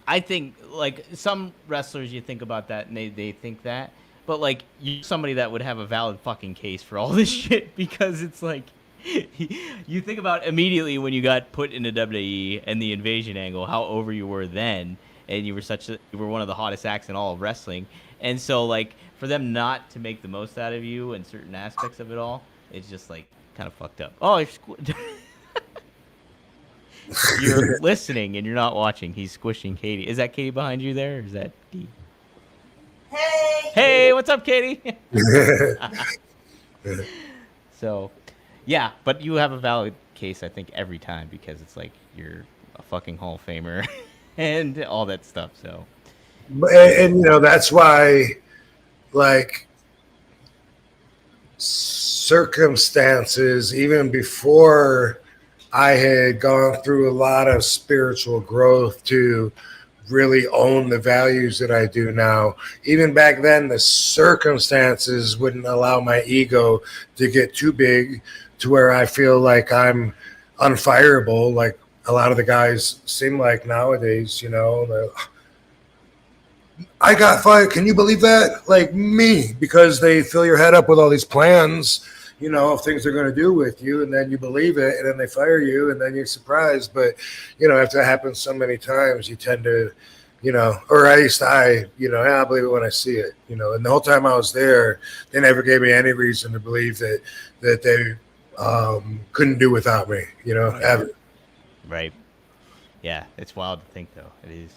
I think like some wrestlers, you think about that and they think that, but like you're somebody that would have a valid fucking case for all this shit, because it's like you think about immediately when you got put into WWE and the invasion angle, how over you were then, and you were one of the hottest acts in all of wrestling, and so like for them not to make the most out of you and certain aspects of it all, it's just like kind of fucked up. Oh, you're listening and you're not watching. He's squishing Katie. Is that Katie behind you there, or is that D? Hey, what's up, Katie? So, yeah, but you have a valid case, I think, every time, because it's like you're a fucking Hall of Famer and all that stuff. So, and that's why, like, circumstances, even before I had gone through a lot of spiritual growth to really own the values that I do now. Even back then, the circumstances wouldn't allow my ego to get too big to where I feel like I'm unfireable, like a lot of the guys seem like nowadays, I got fired. Can you believe that? Like me, because they fill your head up with all these plans, of things they're going to do with you, and then you believe it, and then they fire you, and then you're surprised. But, after that happens so many times, you tend to, or at least I believe it when I see it, and the whole time I was there, they never gave me any reason to believe that they couldn't do without me, ever. Right. Yeah, it's wild to think, though. It is.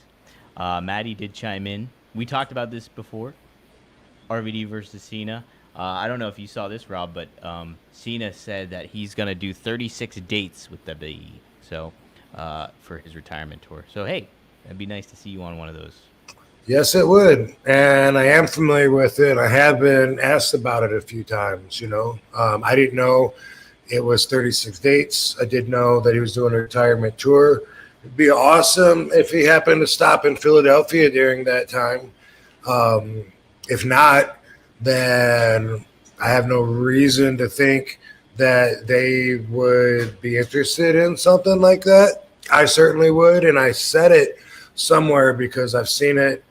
Maddie did chime in. We talked about this before, RVD versus Cena. I don't know if you saw this, Rob, but Cena said that he's going to do 36 dates with WWE, so for his retirement tour. So, hey, it'd be nice to see you on one of those. Yes, it would. And I am familiar with it. I have been asked about it a few times, I didn't know it was 36 dates. I did know that he was doing a retirement tour. It'd be awesome if he happened to stop in Philadelphia during that time. If not, then I have no reason to think that they would be interested in something like that. I certainly would. And I said it somewhere because I've seen it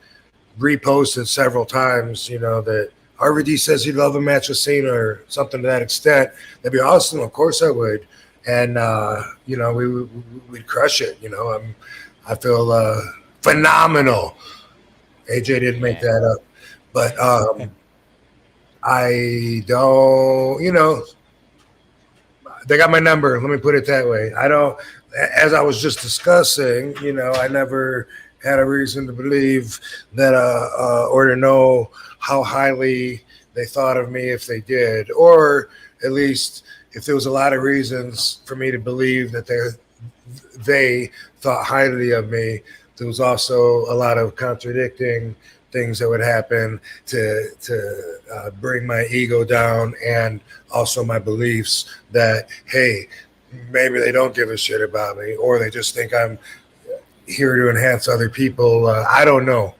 reposted several times, that RVD says he'd love a match with Cena or something to that extent. That'd be awesome. Of course I would. And, we'd crush it. I feel phenomenal. AJ didn't make that up. But I don't, they got my number. Let me put it that way. I don't, as I was just discussing, I never had a reason to believe that or to know how highly they thought of me if they did, or at least if there was a lot of reasons for me to believe that they thought highly of me, there was also a lot of contradicting things that would happen to bring my ego down, and also my beliefs that, hey, maybe they don't give a shit about me, or they just think I'm here to enhance other people. I don't know.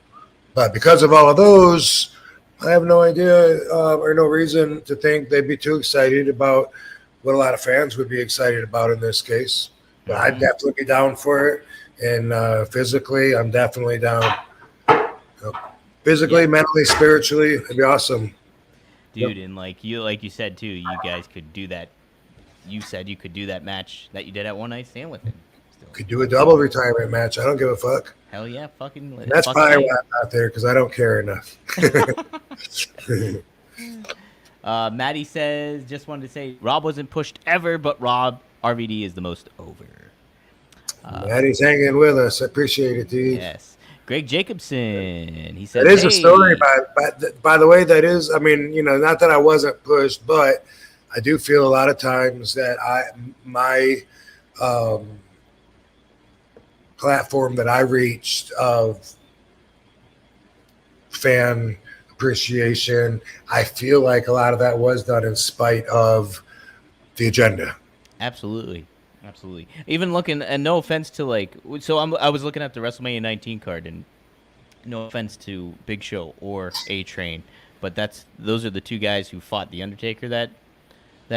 But because of all of those, I have no idea or no reason to think they'd be too excited about what a lot of fans would be excited about in this case. But I'd definitely be down for it. And physically, I'm definitely down. Physically, mentally, spiritually, it'd be awesome. Dude, and like you said too, you guys could do that. You said you could do that match that you did at One Night Stand with him. Could do a double retirement match. I don't give a fuck. Hell yeah, fucking. And that's probably why I'm out there, because I don't care enough. Maddie says, just wanted to say, Rob wasn't pushed ever, but RVD is the most over. Maddie's hanging with us. I appreciate it, dude. Yes. Greg Jacobson. He said, that is a story. By the way, that is, I mean, not that I wasn't pushed, but I do feel a lot of times that my platform that I reached of fan appreciation, I feel like a lot of that was done in spite of the agenda. Absolutely. Even looking, and no offense to I was looking at the WrestleMania 19 card, and no offense to Big Show or A-Train, but those are the two guys who fought The Undertaker that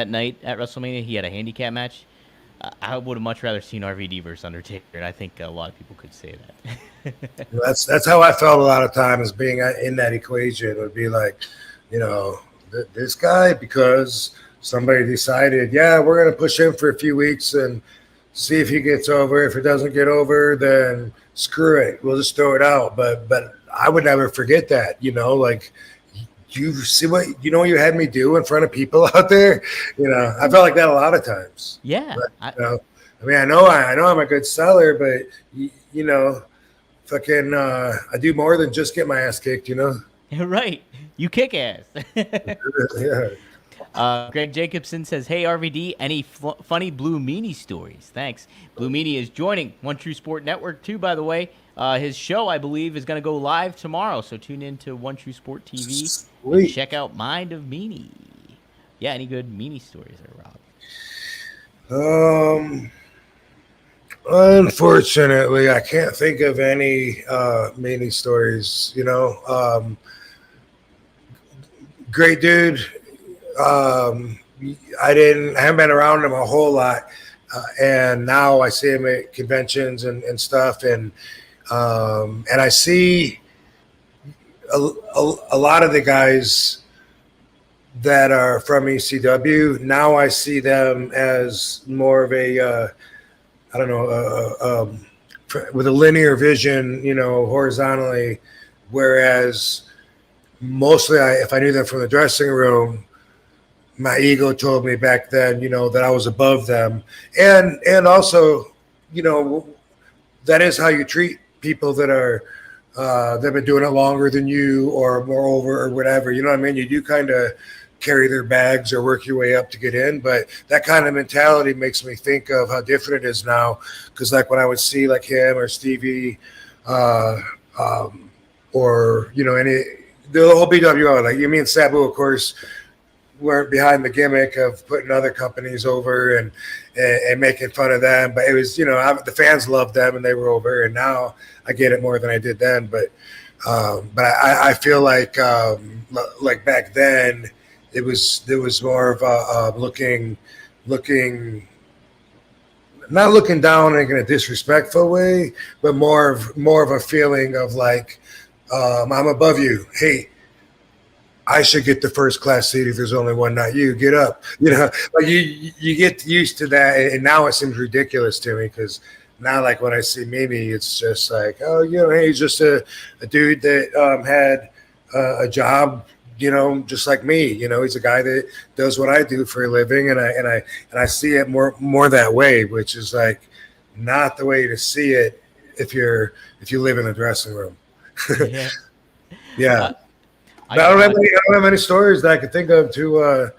night at WrestleMania. He had a handicap match. I would have much rather seen RVD versus Undertaker, and I think a lot of people could say that. That's how I felt a lot of times being in that equation. It would be like, this guy, because somebody decided, we're going to push him for a few weeks and see if he gets over. If it doesn't get over, then screw it. We'll just throw it out. But I would never forget that, you see what you had me do in front of people out there. I felt like that a lot of times. Yeah. But, I know I'm a good seller, but fucking I do more than just get my ass kicked. Right. You kick ass. Yeah. Greg Jacobson says, "Hey RVD, any funny Blue Meanie stories? Thanks." Blue Meanie is joining One True Sport Network too, by the way. His show, I believe, is going to go live tomorrow, so tune in to One True Sport TV and check out Mind of Meanie. Yeah, any good Meanie stories there, Rob? Unfortunately, I can't think of any Meanie stories. Great dude. I haven't been around him a whole lot, and now I see him at conventions and stuff, and I see a lot of the guys that are from ECW. Now I see them as more of a with a linear vision, horizontally, whereas mostly if I knew them from the dressing room, my ego told me back then, that I was above them. And also, that is how you treat people that are they've been doing it longer than you, or moreover, or whatever. You know what I mean? You do kind of carry their bags or work your way up to get in, but that kind of mentality makes me think of how different it is now. Because like when I would see like him or Stevie or the whole BWO. Like, you mean Sabu, of course, weren't behind the gimmick of putting other companies over and making fun of them, but it was the fans loved them and they were over. And now I get it more than I did then, but I feel like back then there was more of a looking, not looking down in a disrespectful way, but more of a feeling of like, I'm above you. Hey, I should get the first class seat if there's only one, not you. Get up. Like you get used to that, and now it seems ridiculous to me because now, like when I see Meanie, it's just like, oh, hey, he's just a dude that had a job, just like me. He's a guy that does what I do for a living, and I see it more that way, which is like not the way to see it if you live in a dressing room. Yeah. Yeah. I don't have any stories that I could think of to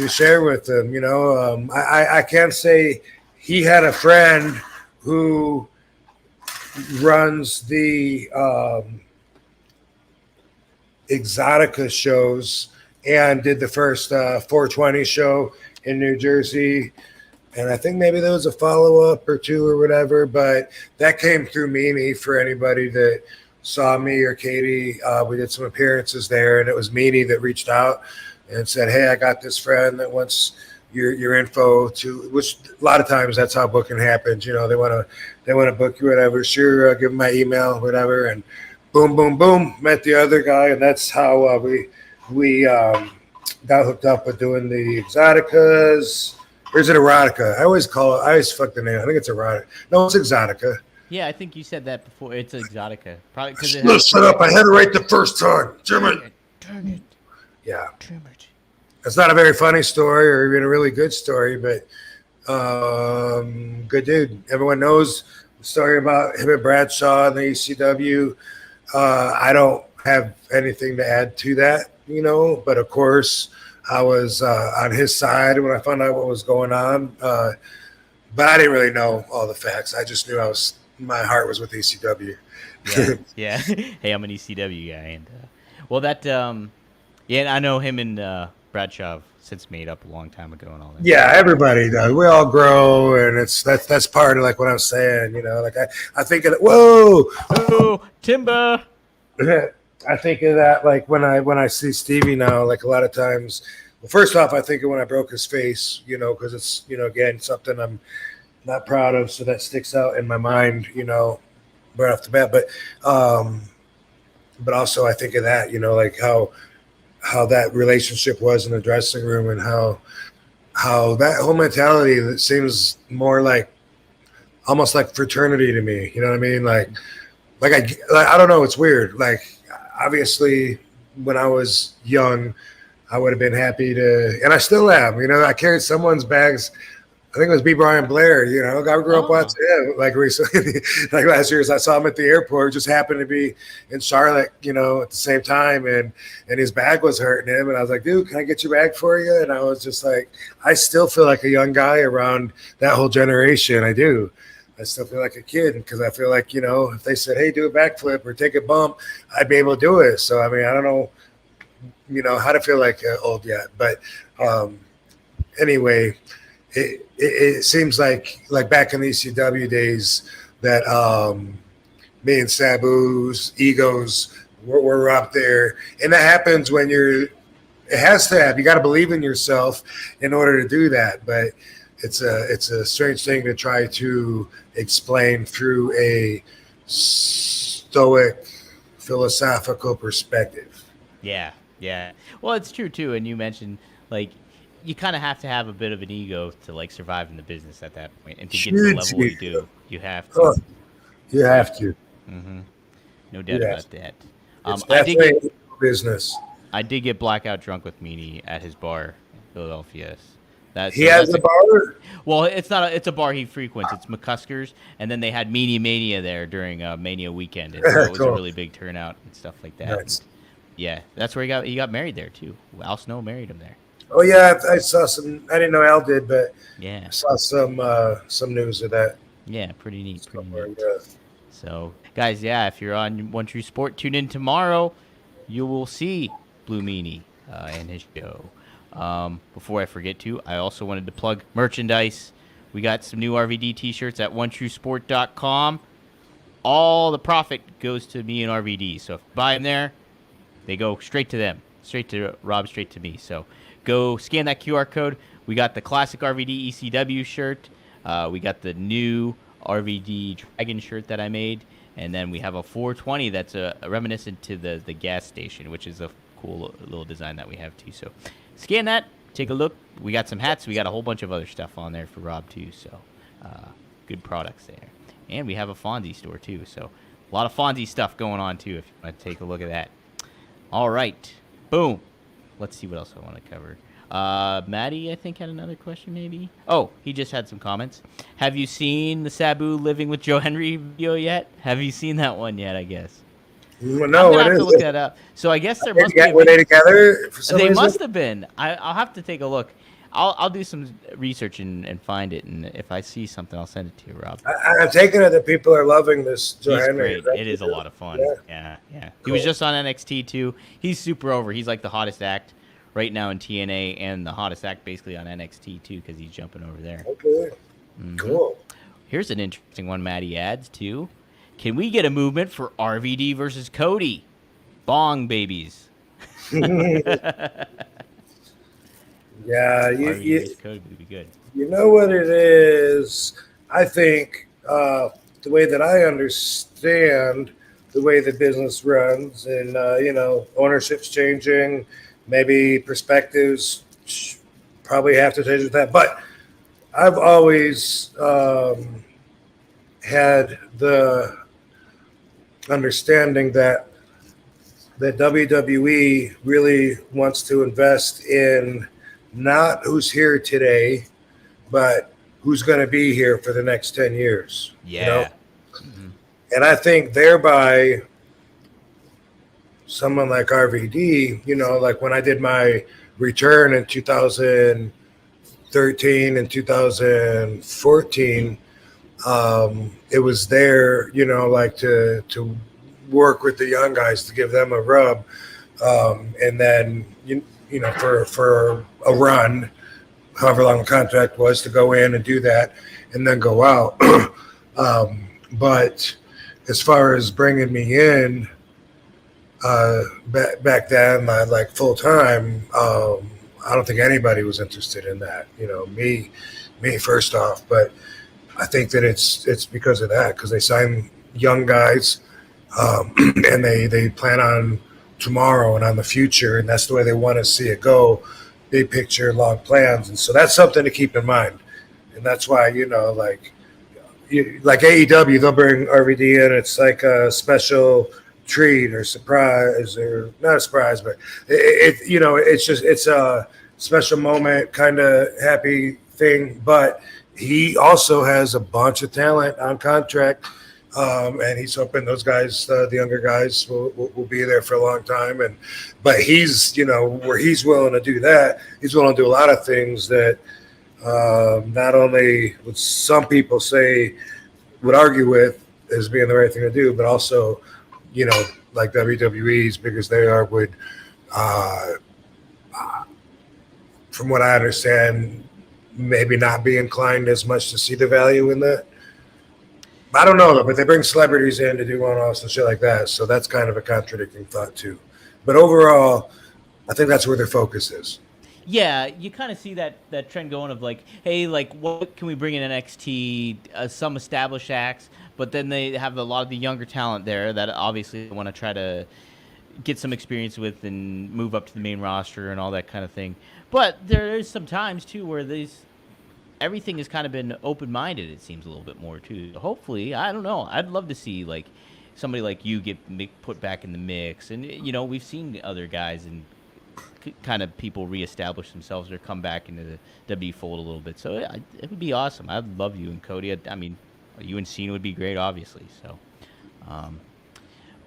share with them. I can't say he had a friend who runs the Exotica shows and did the first 420 show in New Jersey. And I think maybe there was a follow-up or two or whatever, but that came through Meanie for anybody that saw me or Katie. We did some appearances there, and it was Meanie that reached out and said, hey, I got this friend that wants your info to, which a lot of times that's how booking happens. They want to book you, whatever. Sure, give them my email, whatever. And boom, boom, boom, met the other guy. And that's how we got hooked up with doing the Exoticas. Or is it Erotica? I always fuck the name. I think it's Erotica. No, it's Exotica. Yeah, I think you said that before. It's Exotica. Probably because it has... Shut up. I had it right the first time. Damn it. Turn it. Yeah. Damn it. It's not a very funny story or even a really good story, but good dude. Everyone knows the story about him and Bradshaw and the ECW. I don't have anything to add to that, but of course I was on his side when I found out what was going on. But I didn't really know all the facts. I just knew my heart was with ECW. Yeah. Hey, I'm an ECW guy, and I know him and Bradshaw have since made up a long time ago and all that. Yeah, everybody does. We all grow, and that's part of like what I'm saying. Like I think of whoa, timber. I think of that like when I see Stevie now. Like a lot of times, well, first off, I think of when I broke his face. Because it's again something I'm not proud of, so that sticks out in my mind. Right off the bat, but also I think of that. Like how that relationship was in the dressing room, and how that whole mentality that seems more like almost like fraternity to me. You know what I mean? Like I don't know. It's weird. Like obviously when I was young, I would have been happy to, and I still am. I carried someone's bags. I think it was B. Brian Blair. I grew up watching him like recently, like last year. I saw him at the airport. Just happened to be in Charlotte, at the same time, and his bag was hurting him. And I was like, dude, can I get your bag for you? And I was just like, I still feel like a young guy around that whole generation. I do. I still feel like a kid because I feel like, if they said, hey, do a backflip or take a bump, I'd be able to do it. So, I mean, I don't know, how to feel like old yet. But anyway, it seems like back in the ECW days that me and Sabu's egos were up there. And that happens when it has to have, you got to believe in yourself in order to do that. But it's a strange thing to try to explain through a stoic philosophical perspective. Yeah. Well, it's true too. And you mentioned like you kind of have to have a bit of an ego to like survive in the business at that point, and to get to the level you do, you have to. You have to. Mm-hmm. No doubt about that. It's business. I did get blackout drunk with Meanie at his bar in Philadelphia. He has a bar? Well, it's not. It's a bar he frequents. It's McCusker's, and then they had Meanie Mania there during Mania weekend, and so it was a really big turnout and stuff like that. Nice. Yeah, that's where he got married there too. Al Snow married him there. Oh yeah, I saw some. I didn't know Al did, but yeah, I saw some news of that. Yeah, pretty neat. Yeah. So, Guys, yeah, if you're on One True Sport, tune in tomorrow. You will see Blue Meanie and his show. Before I forget to, I also wanted to plug merchandise. We got some new RVD t-shirts at onetruesport.com. All the profit goes to me and RVD. So if you buy them there, they go straight to them, straight to Rob, straight to me. So go scan that QR code. We got the classic RVD ECW shirt. We got the new RVD Dragon shirt that I made. And then we have a 420 that's a reminiscent to the gas station, which is a cool little design that we have too. So scan that, take a look. We got some hats. We got a whole bunch of other stuff on there for Rob too. So good products there. And we have a Fonzie store too. So a lot of Fonzie stuff going on too if you want to take a look at that. All right. Boom. Let's see what else I want to cover. Maddie, I think, had another question, maybe. Oh, he just had some comments. Have you seen the Sabu Living with Joe Henry video yet? Have you seen that one yet, I guess? No, I'm going to have to look that up. So I guess there must be were they together for some They reason? must have been. I'll have to take a look. I'll do some research and find it, and if I see something, I'll send it to you, Rob. I'm taking it that people are loving this Joe He's Henry. great. It is a lot of fun. Yeah. Cool. He was just on NXT, too. He's super over. He's like the hottest act right now in TNA and the hottest act basically on NXT, too, because he's jumping over there. Okay. Cool. Here's an interesting one Maddie adds, too. Can we get a movement for RVD versus Cody? Bong babies. Yeah, Cody would be good. You know what it is? I think the way that I understand the way the business runs, and ownership's changing, maybe perspectives probably have to change with that. But I've always had the understanding that WWE really wants to invest in not who's here today, but who's going to be here for the next 10 years. Yeah. And I think thereby someone like RVD, like when I did my return in 2013 and 2014, it was there, like to work with the young guys to give them a rub. And then, for a run, however long the contract was, to go in and do that and then go out. But as far as bringing me in back then, like full time, I don't think anybody was interested in that. Me first off, but I think that it's because of that, because they sign young guys and they plan on tomorrow and on the future, and that's the way they want to see it go, big picture, long plans. And so that's something to keep in mind. And that's why, like AEW, they'll bring RVD in. It's like a special treat or surprise, or not a surprise, but it's a special moment, kind of happy thing. But he also has a bunch of talent on contract. And he's hoping those guys, the younger guys, will be there for a long time. But he's, where he's willing to do that, he's willing to do a lot of things that not only would some people would argue with as being the right thing to do, but also, like WWE, as big as they are, would, from what I understand, maybe not be inclined as much to see the value in that. I don't know, though, but they bring celebrities in to do one-offs and shit like that. So that's kind of a contradicting thought, too. But overall, I think that's where their focus is. Yeah, you kind of see that trend going of like, hey, like, what can we bring in NXT? Some established acts, but then they have a lot of the younger talent there that obviously want to try to get some experience with and move up to the main roster and all that kind of thing. But there is some times, too, where everything has kind of been open-minded, it seems, a little bit more, too. Hopefully, I don't know. I'd love to see, like, somebody like you get put back in the mix. And, we've seen other guys and kind of people reestablish themselves or come back into the W fold a little bit. So it would be awesome. I'd love you and Cody. I mean, you and Cena would be great, obviously. So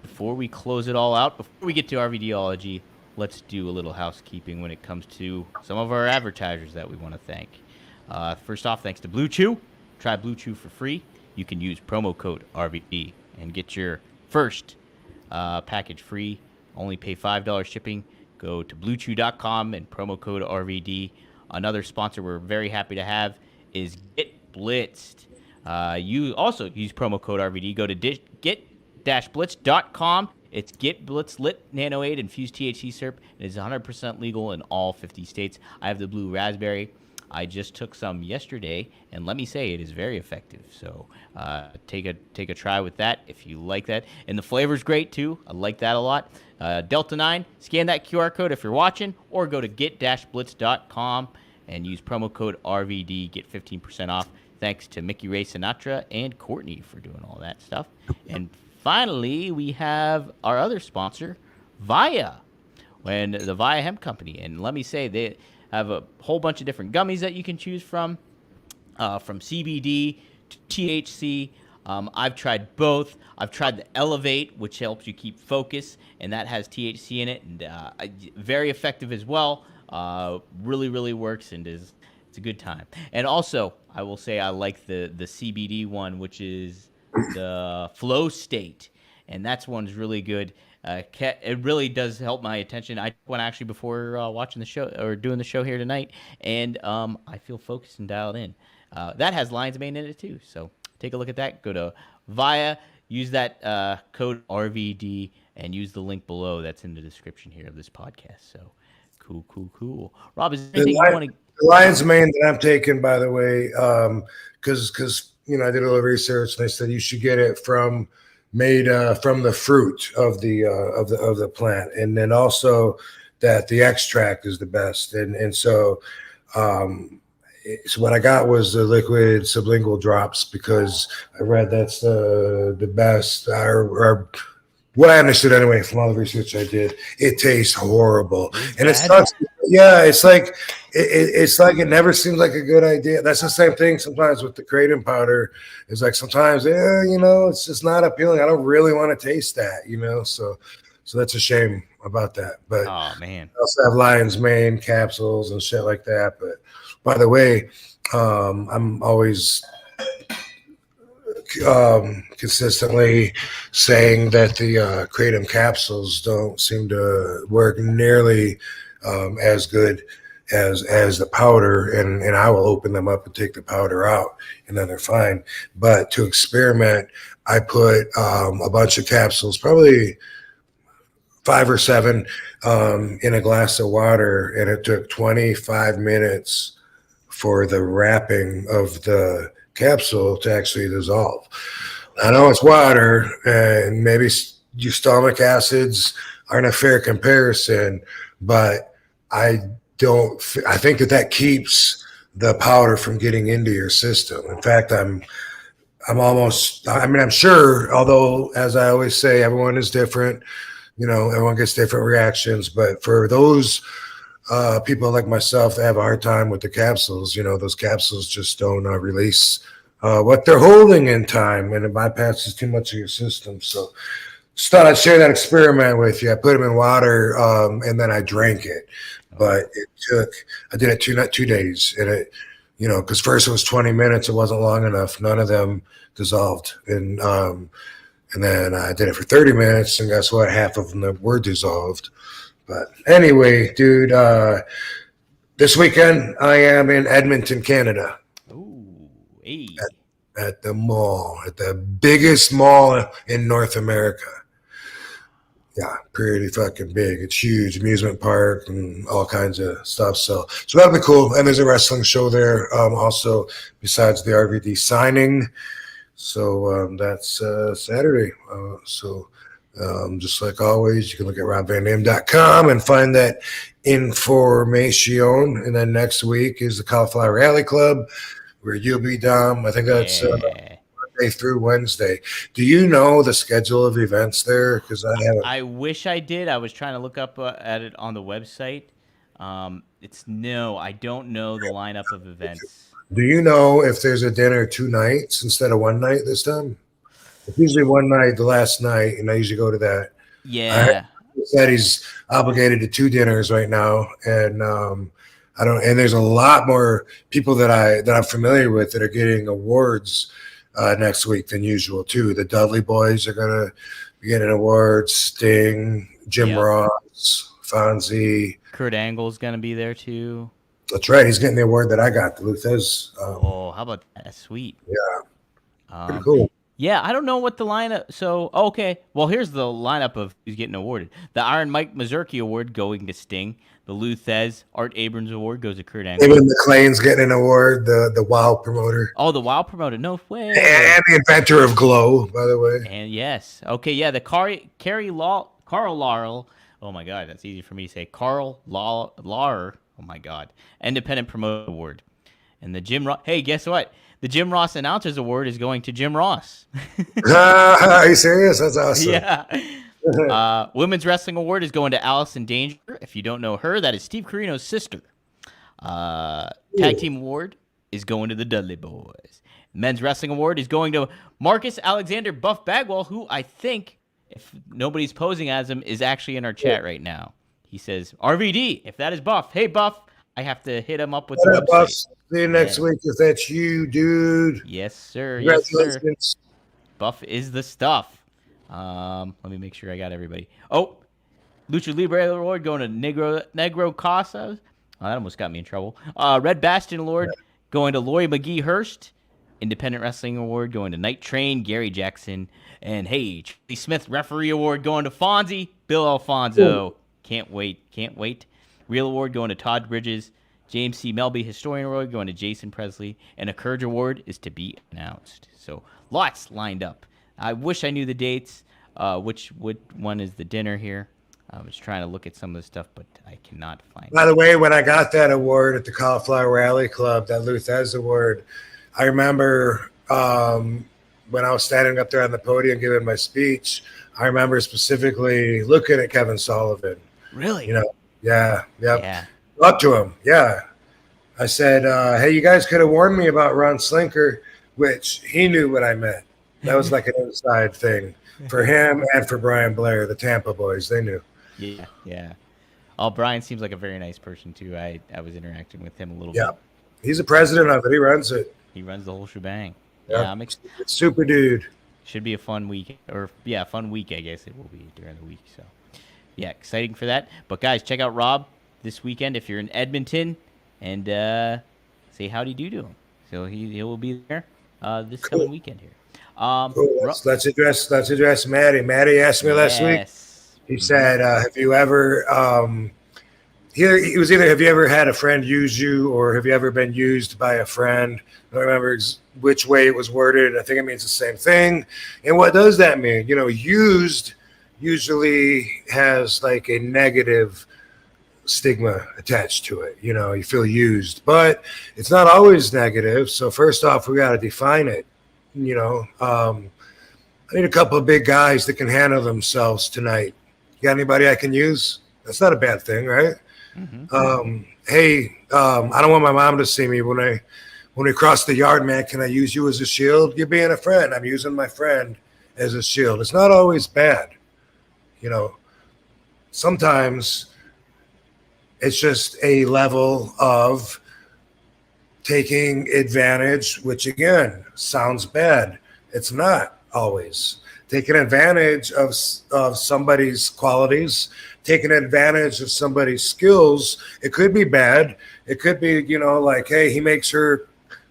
before we close it all out, before we get to RVDology, let's do a little housekeeping when it comes to some of our advertisers that we want to thank. First off, thanks to Blue Chew. Try Blue Chew for free. You can use promo code RVD and get your first package free. Only pay $5 shipping. Go to BlueChew.com and promo code RVD. Another sponsor we're very happy to have is Get Blitzed. You also use promo code RVD. Go to get-blitz.com. It's Get Blitz Lit Nano 8 infused THC syrup. It is 100% legal in all 50 states. I have the blue raspberry. I just took some yesterday, and let me say it is very effective. So take a try with that if you like that. And the flavor's great too. I like that a lot. Delta 9, scan that QR code if you're watching, or go to get-blitz.com and use promo code RVD. Get 15% off. Thanks to Mickey Ray Sinatra and Courtney for doing all that stuff. And finally, we have our other sponsor, Via, the Via Hemp Company. And let me say, they have a whole bunch of different gummies that you can choose from CBD to THC. I've tried both. I've tried the Elevate, which helps you keep focus, and that has THC in it, and very effective as well. Really, really works, and it's a good time. And also, I will say I like the CBD one, which is the Flow State, and that's one's really good. It really does help my attention. I went actually before watching the show or doing the show here tonight, and I feel focused and dialed in. That has lion's mane in it too, so take a look at that. Go to Via, use that code RVD, and use the link below that's in the description here of this podcast. So cool. Rob, is there anything you want to? The lion's mane that I'm taking, by the way, because I did a little research and they said you should get it from the fruit of the plant, and then also that the extract is the best, and so what I got was the liquid sublingual drops because I read that's the best, or what I understood anyway from all the research I did. It tastes horrible, and it sucks. Yeah, it's like it never seems like a good idea. That's the same thing sometimes with the kratom powder. It's like sometimes, it's just not appealing. I don't really want to taste that, So that's a shame about that. But oh man, I also have lion's mane capsules and shit like that. But by the way, I'm always consistently saying that the kratom capsules don't seem to work nearly as good as the powder, and I will open them up and take the powder out, and then they're fine. But to experiment, I put a bunch of capsules, probably 5 or 7, in a glass of water, and it took 25 minutes for the wrapping of the capsule to actually dissolve. I know it's water, and maybe your stomach acids aren't a fair comparison, but I think that keeps the powder from getting into your system. In fact, I'm sure, although as I always say, everyone is different, everyone gets different reactions, but for those people like myself that have a hard time with the capsules, those capsules just don't release what they're holding in time, and it bypasses too much of your system. So just thought I'd share that experiment with you. I put them in water, and then I drank it. But I did it 2 days, and it, because first it was 20 minutes. It wasn't long enough. None of them dissolved. And then I did it for 30 minutes, and guess what? Half of them were dissolved. But anyway, dude, this weekend I am in Edmonton, Canada. Ooh, hey. At the mall, at the biggest mall in North America. Yeah, pretty fucking big. It's huge, amusement park and all kinds of stuff. So that'll be cool. And there's a wrestling show there, also besides the RVD signing. So that's Saturday. Just like always, you can look at robvandam.com and find that information. And then next week is the Cauliflower Rally Club, where you'll be, Dom. I think that's Monday through Wednesday. Do you know the schedule of events there? Because I haven't. I wish I did. I was trying to look up at it on the website. I don't know the lineup of events. Do you know if there's a dinner 2 nights instead of 1 night this time? It's usually 1 night, the last night, and I usually go to that. Yeah. He said he's obligated to 2 dinners right now, and I don't. And there's a lot more people that I'm familiar with that are getting awards next week than usual too. The Dudley Boys are gonna be getting awards. Sting, Jim Ross, Fonzie, Kurt Angle's gonna be there too. That's right. He's getting the award that I got, the Luthez. How about that? That's sweet. Yeah, pretty cool. Yeah, I don't know what the lineup. So okay, well here's the lineup of who's getting awarded. The Iron Mike Mazurki Award going to Sting. The Luthez Art Abrams Award goes to Kurt Angle. Even McLean's getting an award. The WoW promoter. Oh, the WoW promoter. No way. And the inventor of Glow, by the way. And yes, okay, yeah. The Carl Laurel. Oh my God, that's easy for me to say. Carl Lauer. Oh my God, Independent Promoter Award. And the Jim Ross. Hey, guess what? The Jim Ross Announcers Award is going to Jim Ross. Are you serious? That's awesome. Yeah. Women's Wrestling Award is going to Allison Danger. If you don't know her, that is Steve Corino's sister. Tag Team Award is going to the Dudley Boys. Men's Wrestling Award is going to Marcus Alexander Buff Bagwell, who I think, if nobody's posing as him, is actually in our chat right now. He says, RVD, if that is Buff. Hey, Buff. I have to hit him up with the website. See you next week if that's you, dude. Yes, sir. Congratulations. Yes, sir. Buff is the stuff. Let me make sure I got everybody. Oh, Lucha Libre Award going to Negro Casas. Oh, that almost got me in trouble. Red Bastion Award going to Lori McGee Hurst. Independent Wrestling Award going to Night Train, Gary Jackson. And hey, Charlie Smith Referee Award going to Fonzie, Bill Alfonso. Ooh. Can't wait. Real Award going to Todd Bridges. James C. Melby Historian Award going to Jason Presley. And a Courage Award is to be announced. So lots lined up. I wish I knew the dates. Which one is the dinner here? I was trying to look at some of the stuff, but I cannot find it. By the way, when I got that award at the Cauliflower Rally Club, that Luthez Award, I remember when I was standing up there on the podium giving my speech, I remember specifically looking at Kevin Sullivan. Really? You know, yeah. Up to him, yeah. I said, hey, you guys could have warned me about Ron Slinker, which he knew what I meant. That was like an inside thing for him and for Brian Blair, the Tampa boys. They knew. Yeah. Oh, Brian seems like a very nice person, too. I was interacting with him a little bit. Yeah. He's the president of it. He runs it. He runs the whole shebang. Yeah, super dude. Should be a fun week. Fun week, I guess it will be during the week. So, yeah, exciting for that. But, guys, check out Rob this weekend if you're in Edmonton and say howdy do to him. So he will be there this coming weekend here. Cool. Let's address Maddie. Maddie asked me last week. He said, "Have you ever?" He was either, "Have you ever had a friend use you, or have you ever been used by a friend?" I don't remember which way it was worded. I think it means the same thing. And what does that mean? You know, used usually has like a negative stigma attached to it. You know, you feel used, but it's not always negative. So first off, we got to define it. You know, I need a couple of big guys that can handle themselves tonight. You got anybody I can use? That's not a bad thing, right? Mm-hmm. Hey, I don't want my mom to see me when we cross the yard, man. Can I use you as a shield? You're being a friend. I'm using my friend as a shield. It's not always bad. You know, sometimes it's just a level of taking advantage, which again sounds bad. It's not always. Taking advantage of somebody's qualities, taking advantage of somebody's skills. It could be bad. It could be, you know, like, hey, he makes her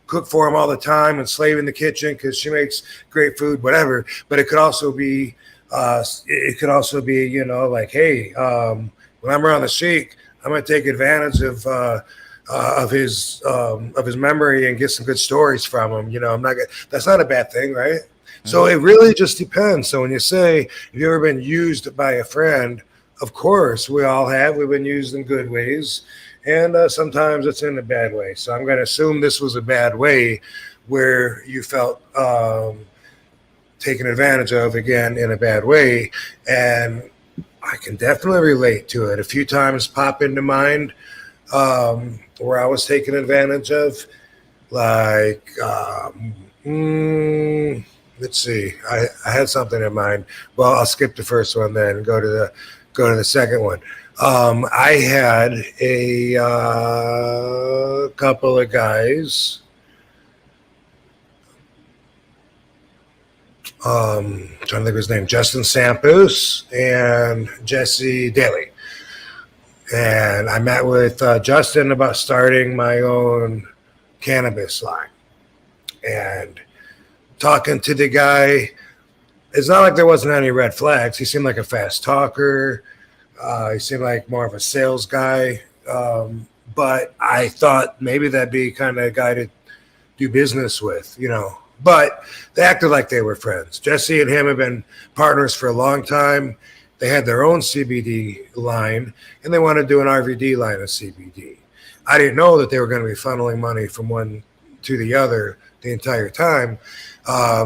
cook for him all the time and slave in the kitchen because she makes great food, whatever. But it could also be, you know, like, hey, when I'm around the Sheik, I'm going to take advantage of his memory and get some good stories from him. You know, that's not a bad thing, right? Mm-hmm. So it really just depends. So when you say, have you ever been used by a friend? Of course, we all have. We've been used in good ways, and sometimes it's in a bad way. So I'm going to assume this was a bad way where you felt taken advantage of, again, in a bad way. And I can definitely relate to it. A few times pop into mind where I was taken advantage of. Like, let's see. I had something in mind. Well, I'll skip the first one then and go to the second one. I had a couple of guys trying to think of his name, Justin Sampus and Jesse Daly. And I met with Justin about starting my own cannabis line. And talking to the guy, it's not like there wasn't any red flags. He seemed like a fast talker. He seemed like more of a sales guy. But I thought maybe that'd be kind of a guy to do business with, you know. But they acted like they were friends. Jesse and him have been partners for a long time. They had their own CBD line, and they wanted to do an RVD line of CBD. I didn't know that they were going to be funneling money from one to the other the entire time.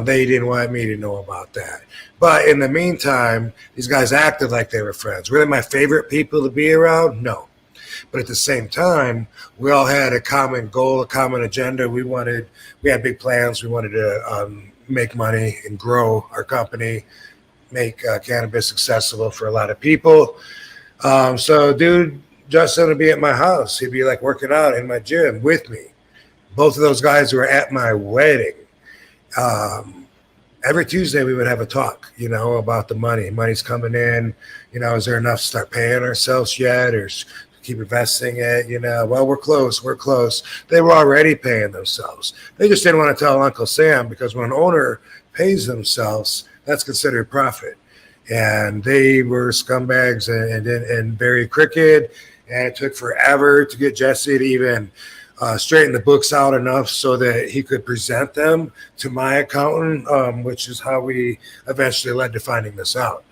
They didn't want me to know about that. But in the meantime, these guys acted like they were friends. Were they my favorite people to be around? No. But at the same time, we all had a common goal, a common agenda. We had big plans. We wanted to make money and grow our company, make cannabis accessible for a lot of people. So dude, Justin would be at my house. He'd be like working out in my gym with me. Both of those guys were at my wedding. Every Tuesday we would have a talk, you know, about the money. Money's coming in. You know, is there enough to start paying ourselves yet, or keep investing it? You know, well, we're close. They were already paying themselves. They just didn't want to tell Uncle Sam, because when an owner pays themselves, that's considered profit. And they were scumbags and very crooked. And it took forever to get Jesse to even straighten the books out enough so that he could present them to my accountant, which is how we eventually led to finding this out.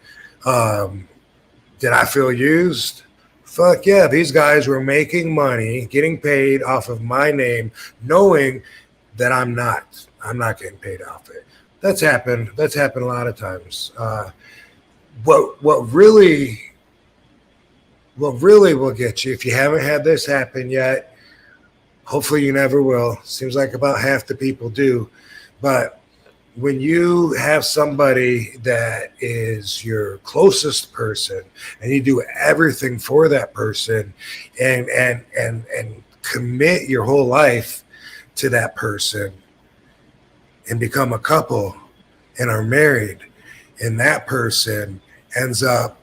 Did I feel used? Fuck yeah. These guys were making money, getting paid off of my name, knowing that I'm not getting paid off it. That's happened a lot of times. What really will get you, if you haven't had this happen yet, hopefully you never will. Seems like about half the people do. But when you have somebody that is your closest person and you do everything for that person and commit your whole life to that person and become a couple and are married, and that person ends up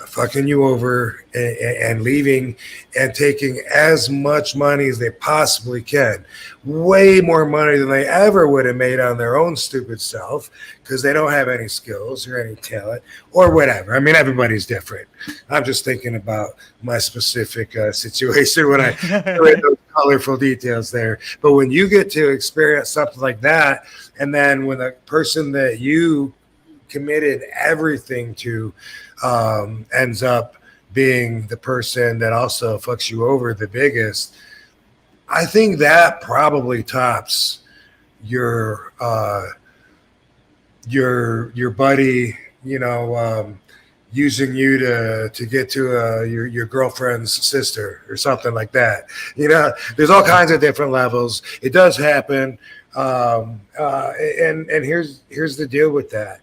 fucking you over and leaving and taking as much money as they possibly can, way more money than they ever would have made on their own stupid self, because they don't have any skills or any talent or whatever. I mean, everybody's different. I'm just thinking about my specific situation when I read those colorful details there. But when you get to experience something like that, and then when the person that you committed everything to ends up being the person that also fucks you over the biggest, I think that probably tops your buddy, you know, using you to get to your girlfriend's sister or something like that. You know, there's all kinds of different levels. It does happen. And here's the deal with that.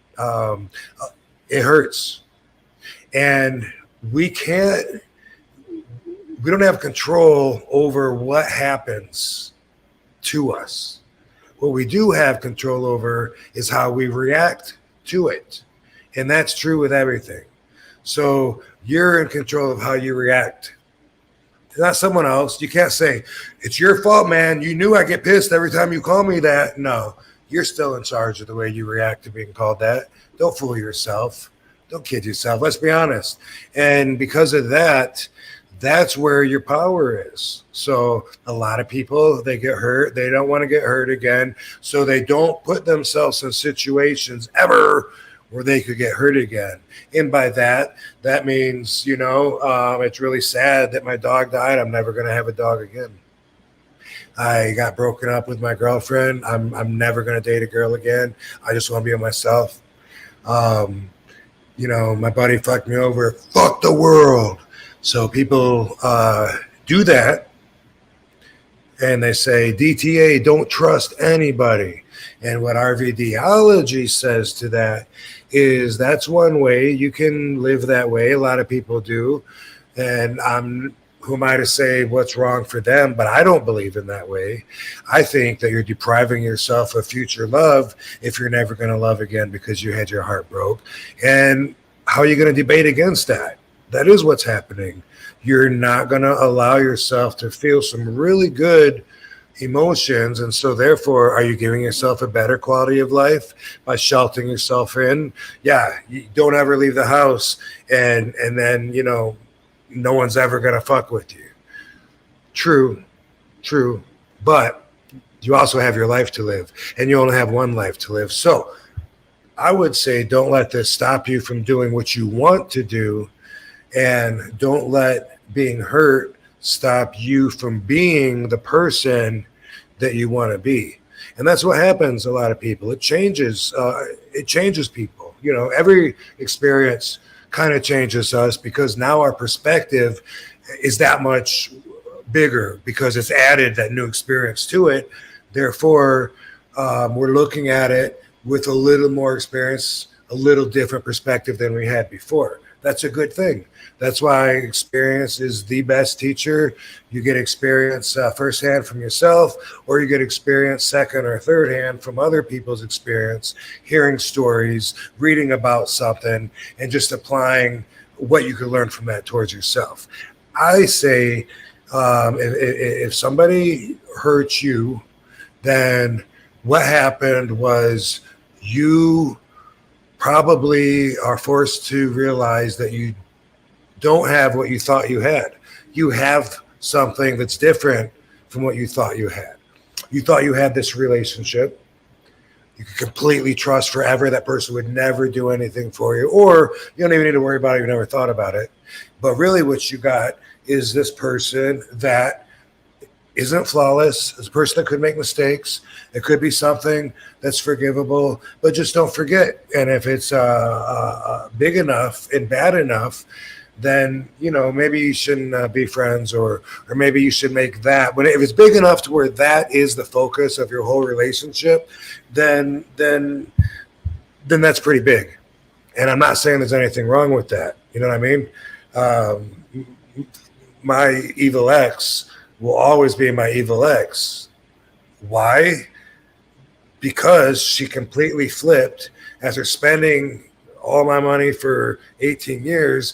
It hurts. And we don't have control over what happens to us. What we do have control over is how we react to it. And that's true with everything. So you're in control of how you react. It's not someone else. You can't say, it's your fault, man. You knew I get pissed every time you call me that. No, you're still in charge of the way you react to being called that. Don't fool yourself. Don't kid yourself. Let's be honest. And because of that, that's where your power is. So a lot of people, they get hurt. They don't want to get hurt again. So they don't put themselves in situations ever where they could get hurt again. And by that means, you know, it's really sad that my dog died. I'm never going to have a dog again. I got broken up with my girlfriend. I'm never going to date a girl again. I just want to be myself. You know, my buddy fucked me over. Fuck the world. So people do that. And they say, DTA, don't trust anybody. And what RVDology says to that is that's one way. You can live that way. A lot of people do. And I'm who am I to say what's wrong for them? But I don't believe in that way. I think that you're depriving yourself of future love if you're never going to love again because you had your heart broke. And how are you going to debate against that? That is what's happening. You're not going to allow yourself to feel some really good emotions, and so therefore, are you giving yourself a better quality of life by sheltering yourself in? Yeah, you don't ever leave the house, and then no one's ever gonna fuck with you. True, but you also have your life to live, and you only have one life to live. So I would say don't let this stop you from doing what you want to do, and don't let being hurt stop you from being the person that you want to be. And that's what happens a lot of people. It changes people. Every experience kind of changes us because now our perspective is that much bigger because it's added that new experience to it. Therefore, we're looking at it with a little more experience, a little different perspective than we had before. That's a good thing. That's why experience is the best teacher. You get experience firsthand from yourself, or you get experience second or third hand from other people's experience, hearing stories, reading about something, and just applying what you can learn from that towards yourself. I say if somebody hurts you, then what happened was you probably are forced to realize that you don't have what you thought you had. You have something that's different from what you thought you had. You thought you had this relationship. You could completely trust forever. That person would never do anything for you, or you don't even need to worry about it. You never thought about it. But really what you got is this person that isn't flawless. It's a person that could make mistakes. It could be something that's forgivable, but just don't forget. And if it's big enough and bad enough, then maybe you shouldn't be friends, or maybe you should make that. But if it's big enough to where that is the focus of your whole relationship, then that's pretty big. And I'm not saying there's anything wrong with that. You know what I mean? My evil ex will always be my evil ex. Why? Because she completely flipped after spending all my money for 18 years,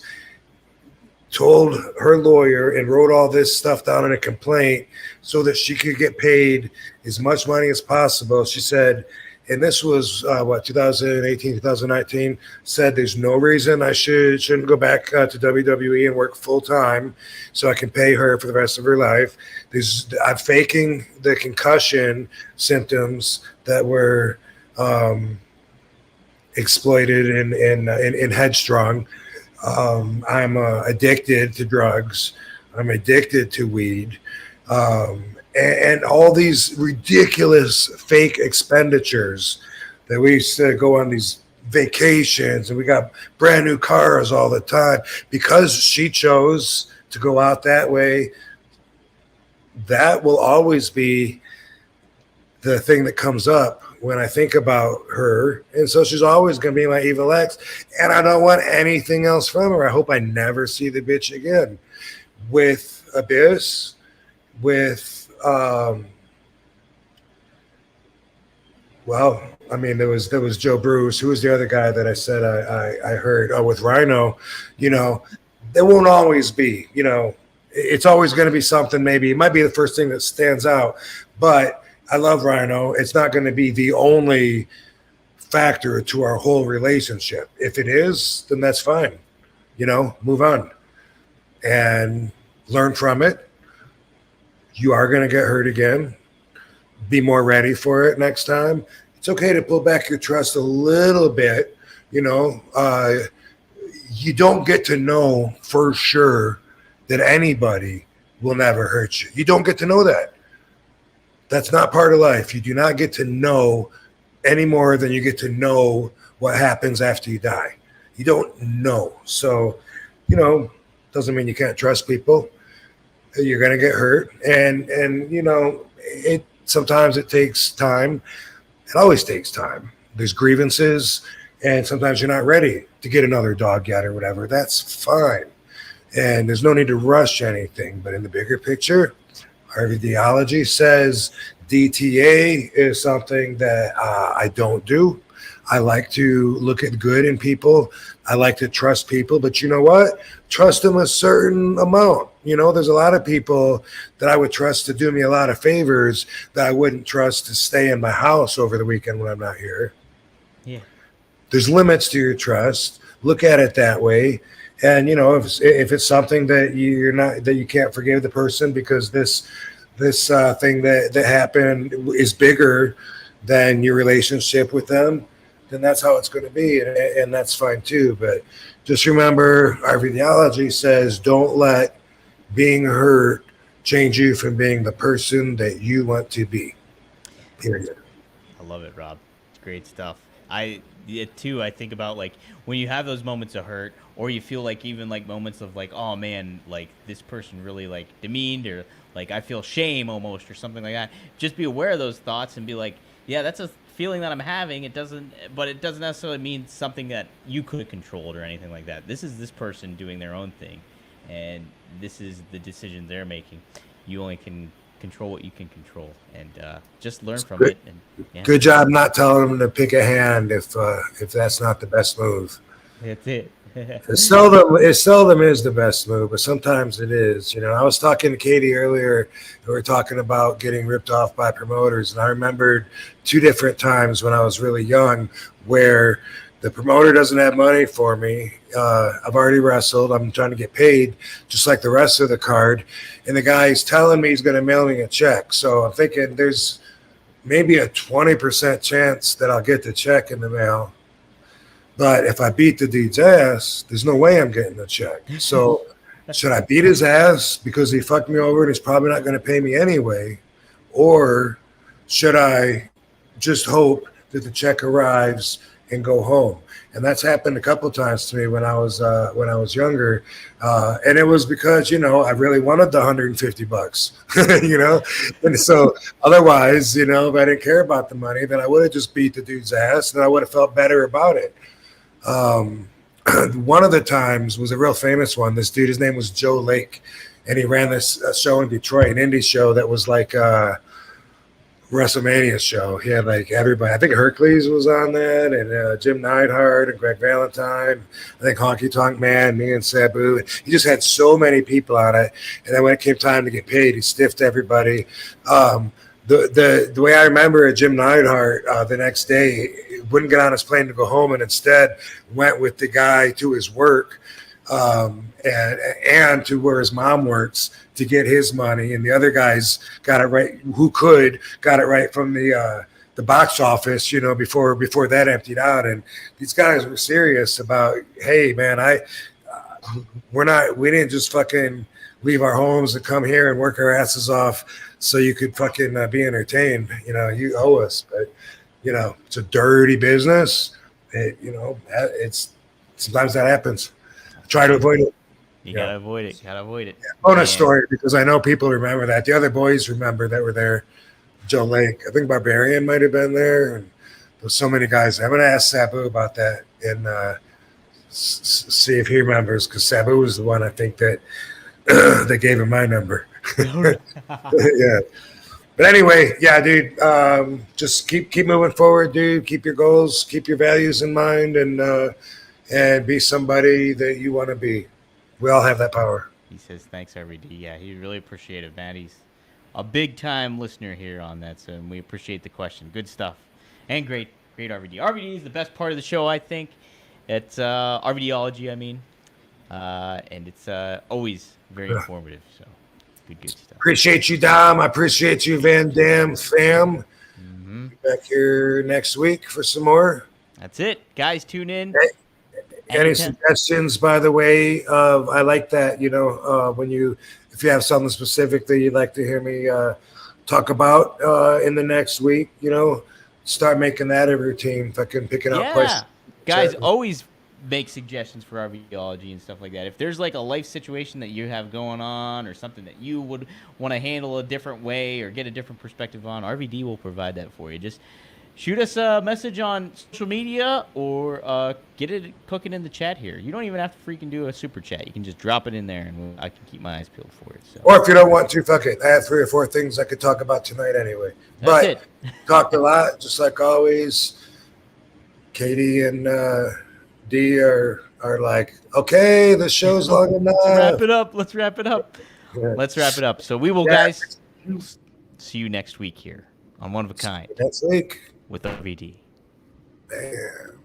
told her lawyer and wrote all this stuff down in a complaint so that she could get paid as much money as possible. She said, and this was 2018, 2019, said there's no reason I shouldn't go back to WWE and work full time so I can pay her for the rest of her life. I'm faking the concussion symptoms that were exploited in Headstrong. I'm addicted to drugs. I'm addicted to weed. And all these ridiculous fake expenditures that we used to go on these vacations, and we got brand new cars all the time because she chose to go out that way. That will always be the thing that comes up when I think about her. And so she's always going to be my evil ex, and I don't want anything else from her. I hope I never see the bitch again. With Abyss, with there was Joe Bruce. Who was the other guy that I said I heard? Oh, with Rhyno, there won't always be, it's always going to be something. Maybe it might be the first thing that stands out, but I love Rhyno. It's not going to be the only factor to our whole relationship. If it is, then that's fine. Move on and learn from it. You are going to get hurt again. Be more ready for it next time. It's okay to pull back your trust a little bit. You don't get to know for sure that anybody will never hurt you. You don't get to know that. That's not part of life. You do not get to know any more than you get to know what happens after you die. You don't know. So, doesn't mean you can't trust people. You're going to get hurt. And sometimes it takes time. It always takes time. There's grievances, and sometimes you're not ready to get another dog yet or whatever. That's fine. and there's no need to rush anything. But in the bigger picture, RVDology says DTA is something that I don't do. I like to look at good in people. I like to trust people, but you know what? Trust them a certain amount. You know, there's a lot of people that I would trust to do me a lot of favors that I wouldn't trust to stay in my house over the weekend when I'm not here. Yeah. There's limits to your trust. Look at it that way. And, you know, if it's something that you can't forgive the person because this thing that happened is bigger than your relationship with them, then that's how it's going to be, and that's fine too. But just remember, our ideology says don't let being hurt change you from being the person that you want to be. Period. I love it, Rob. It's great stuff. I think about like when you have those moments of hurt, or you feel like even like moments of like, oh man, like this person really like demeaned, or like I feel shame almost, or something like that. Just be aware of those thoughts and be like, yeah, that's a feeling that I'm having. It doesn't necessarily mean something that you could have controlled or anything like that. This is this person doing their own thing, and this is the decision they're making. You only can control what you can control, and just learn from it. And yeah. Good job not telling them to pick a hand if that's not the best move. That's it. It seldom is the best move, but sometimes it is. You know, I was talking to Katie earlier. We were talking about getting ripped off by promoters, and I remembered 2 different times when I was really young where the promoter doesn't have money for me. I've already wrestled. I'm trying to get paid just like the rest of the card, and the guy's telling me he's going to mail me a check. So I'm thinking there's maybe a 20% chance that I'll get the check in the mail. But if I beat the dude's ass, there's no way I'm getting the check. So should I beat his ass because he fucked me over and he's probably not going to pay me anyway? Or should I just hope that the check arrives and go home? And that's happened a couple of times to me when I was younger. And it was because, you know, I really wanted the $150, you know? And so otherwise, you know, if I didn't care about the money, then I would have just beat the dude's ass and I would have felt better about it. One of the times was a real famous one. This dude, his name was Joe Lake, and he ran this show in Detroit, an indie show that was like a WrestleMania show. He had like everybody. I think Hercules was on that, and Jim Neidhart and Greg Valentine. I think Honky Tonk Man, me and Sabu. He just had so many people on it. And then when it came time to get paid, he stiffed everybody. The way I remember it, Jim Neidhart the next day wouldn't get on his plane to go home and instead went with the guy to his work and to where his mom works to get his money. And the other guys got it right, got it right from the box office, you know, before that emptied out. And these guys were serious about, hey, man, we didn't just fucking leave our homes and come here and work our asses off so you could fucking be entertained. You know, you owe us. But, you know, it's a dirty business. It's sometimes that happens. Try to avoid it. You gotta avoid it. Gotta avoid it. Yeah. Bonus story, because I know people remember that. The other boys remember that were there. Joe Lake, I think Barbarian might have been there. And there's so many guys. I'm gonna ask Sabu about that and see if he remembers, because Sabu was the one I think that that gave him my number. Yeah. But anyway, yeah, dude, just keep moving forward, dude. Keep your goals, keep your values in mind, and be somebody that you want to be. We all have that power. He says, thanks, RVD. Yeah, he really appreciate it, man. He's a big-time listener here on that, so we appreciate the question. Good stuff. And great RVD. RVD is the best part of the show, I think. It's RVDology, I mean. And it's always very informative, so good stuff. Appreciate you, Dom. I appreciate you, Van Dam fam. Mm-hmm. Back here next week for some more. That's it. Guys, tune in. Any suggestions, by the way? I like that, you know, if you have something specific that you'd like to hear me talk about in the next week, you know, start making that a routine. If I can pick it out questions. Guys, always make suggestions for RVDology and stuff like that. If there's like a life situation that you have going on or something that you would want to handle a different way or get a different perspective on, RVD will provide that for you. Just shoot us a message on social media or get it cooking in the chat here. You don't even have to freaking do a super chat. You can just drop it in there, and I can keep my eyes peeled for it. So. Or if you don't want to, fuck it. I have 3 or 4 things I could talk about tonight anyway. That's it. Talked a lot, just like always. Katie and D are like, okay, the show's long enough. Let's wrap it up. Yeah. Let's wrap it up. So we will, guys, see you next week here on One of a Kind. Next week with RVD. Damn.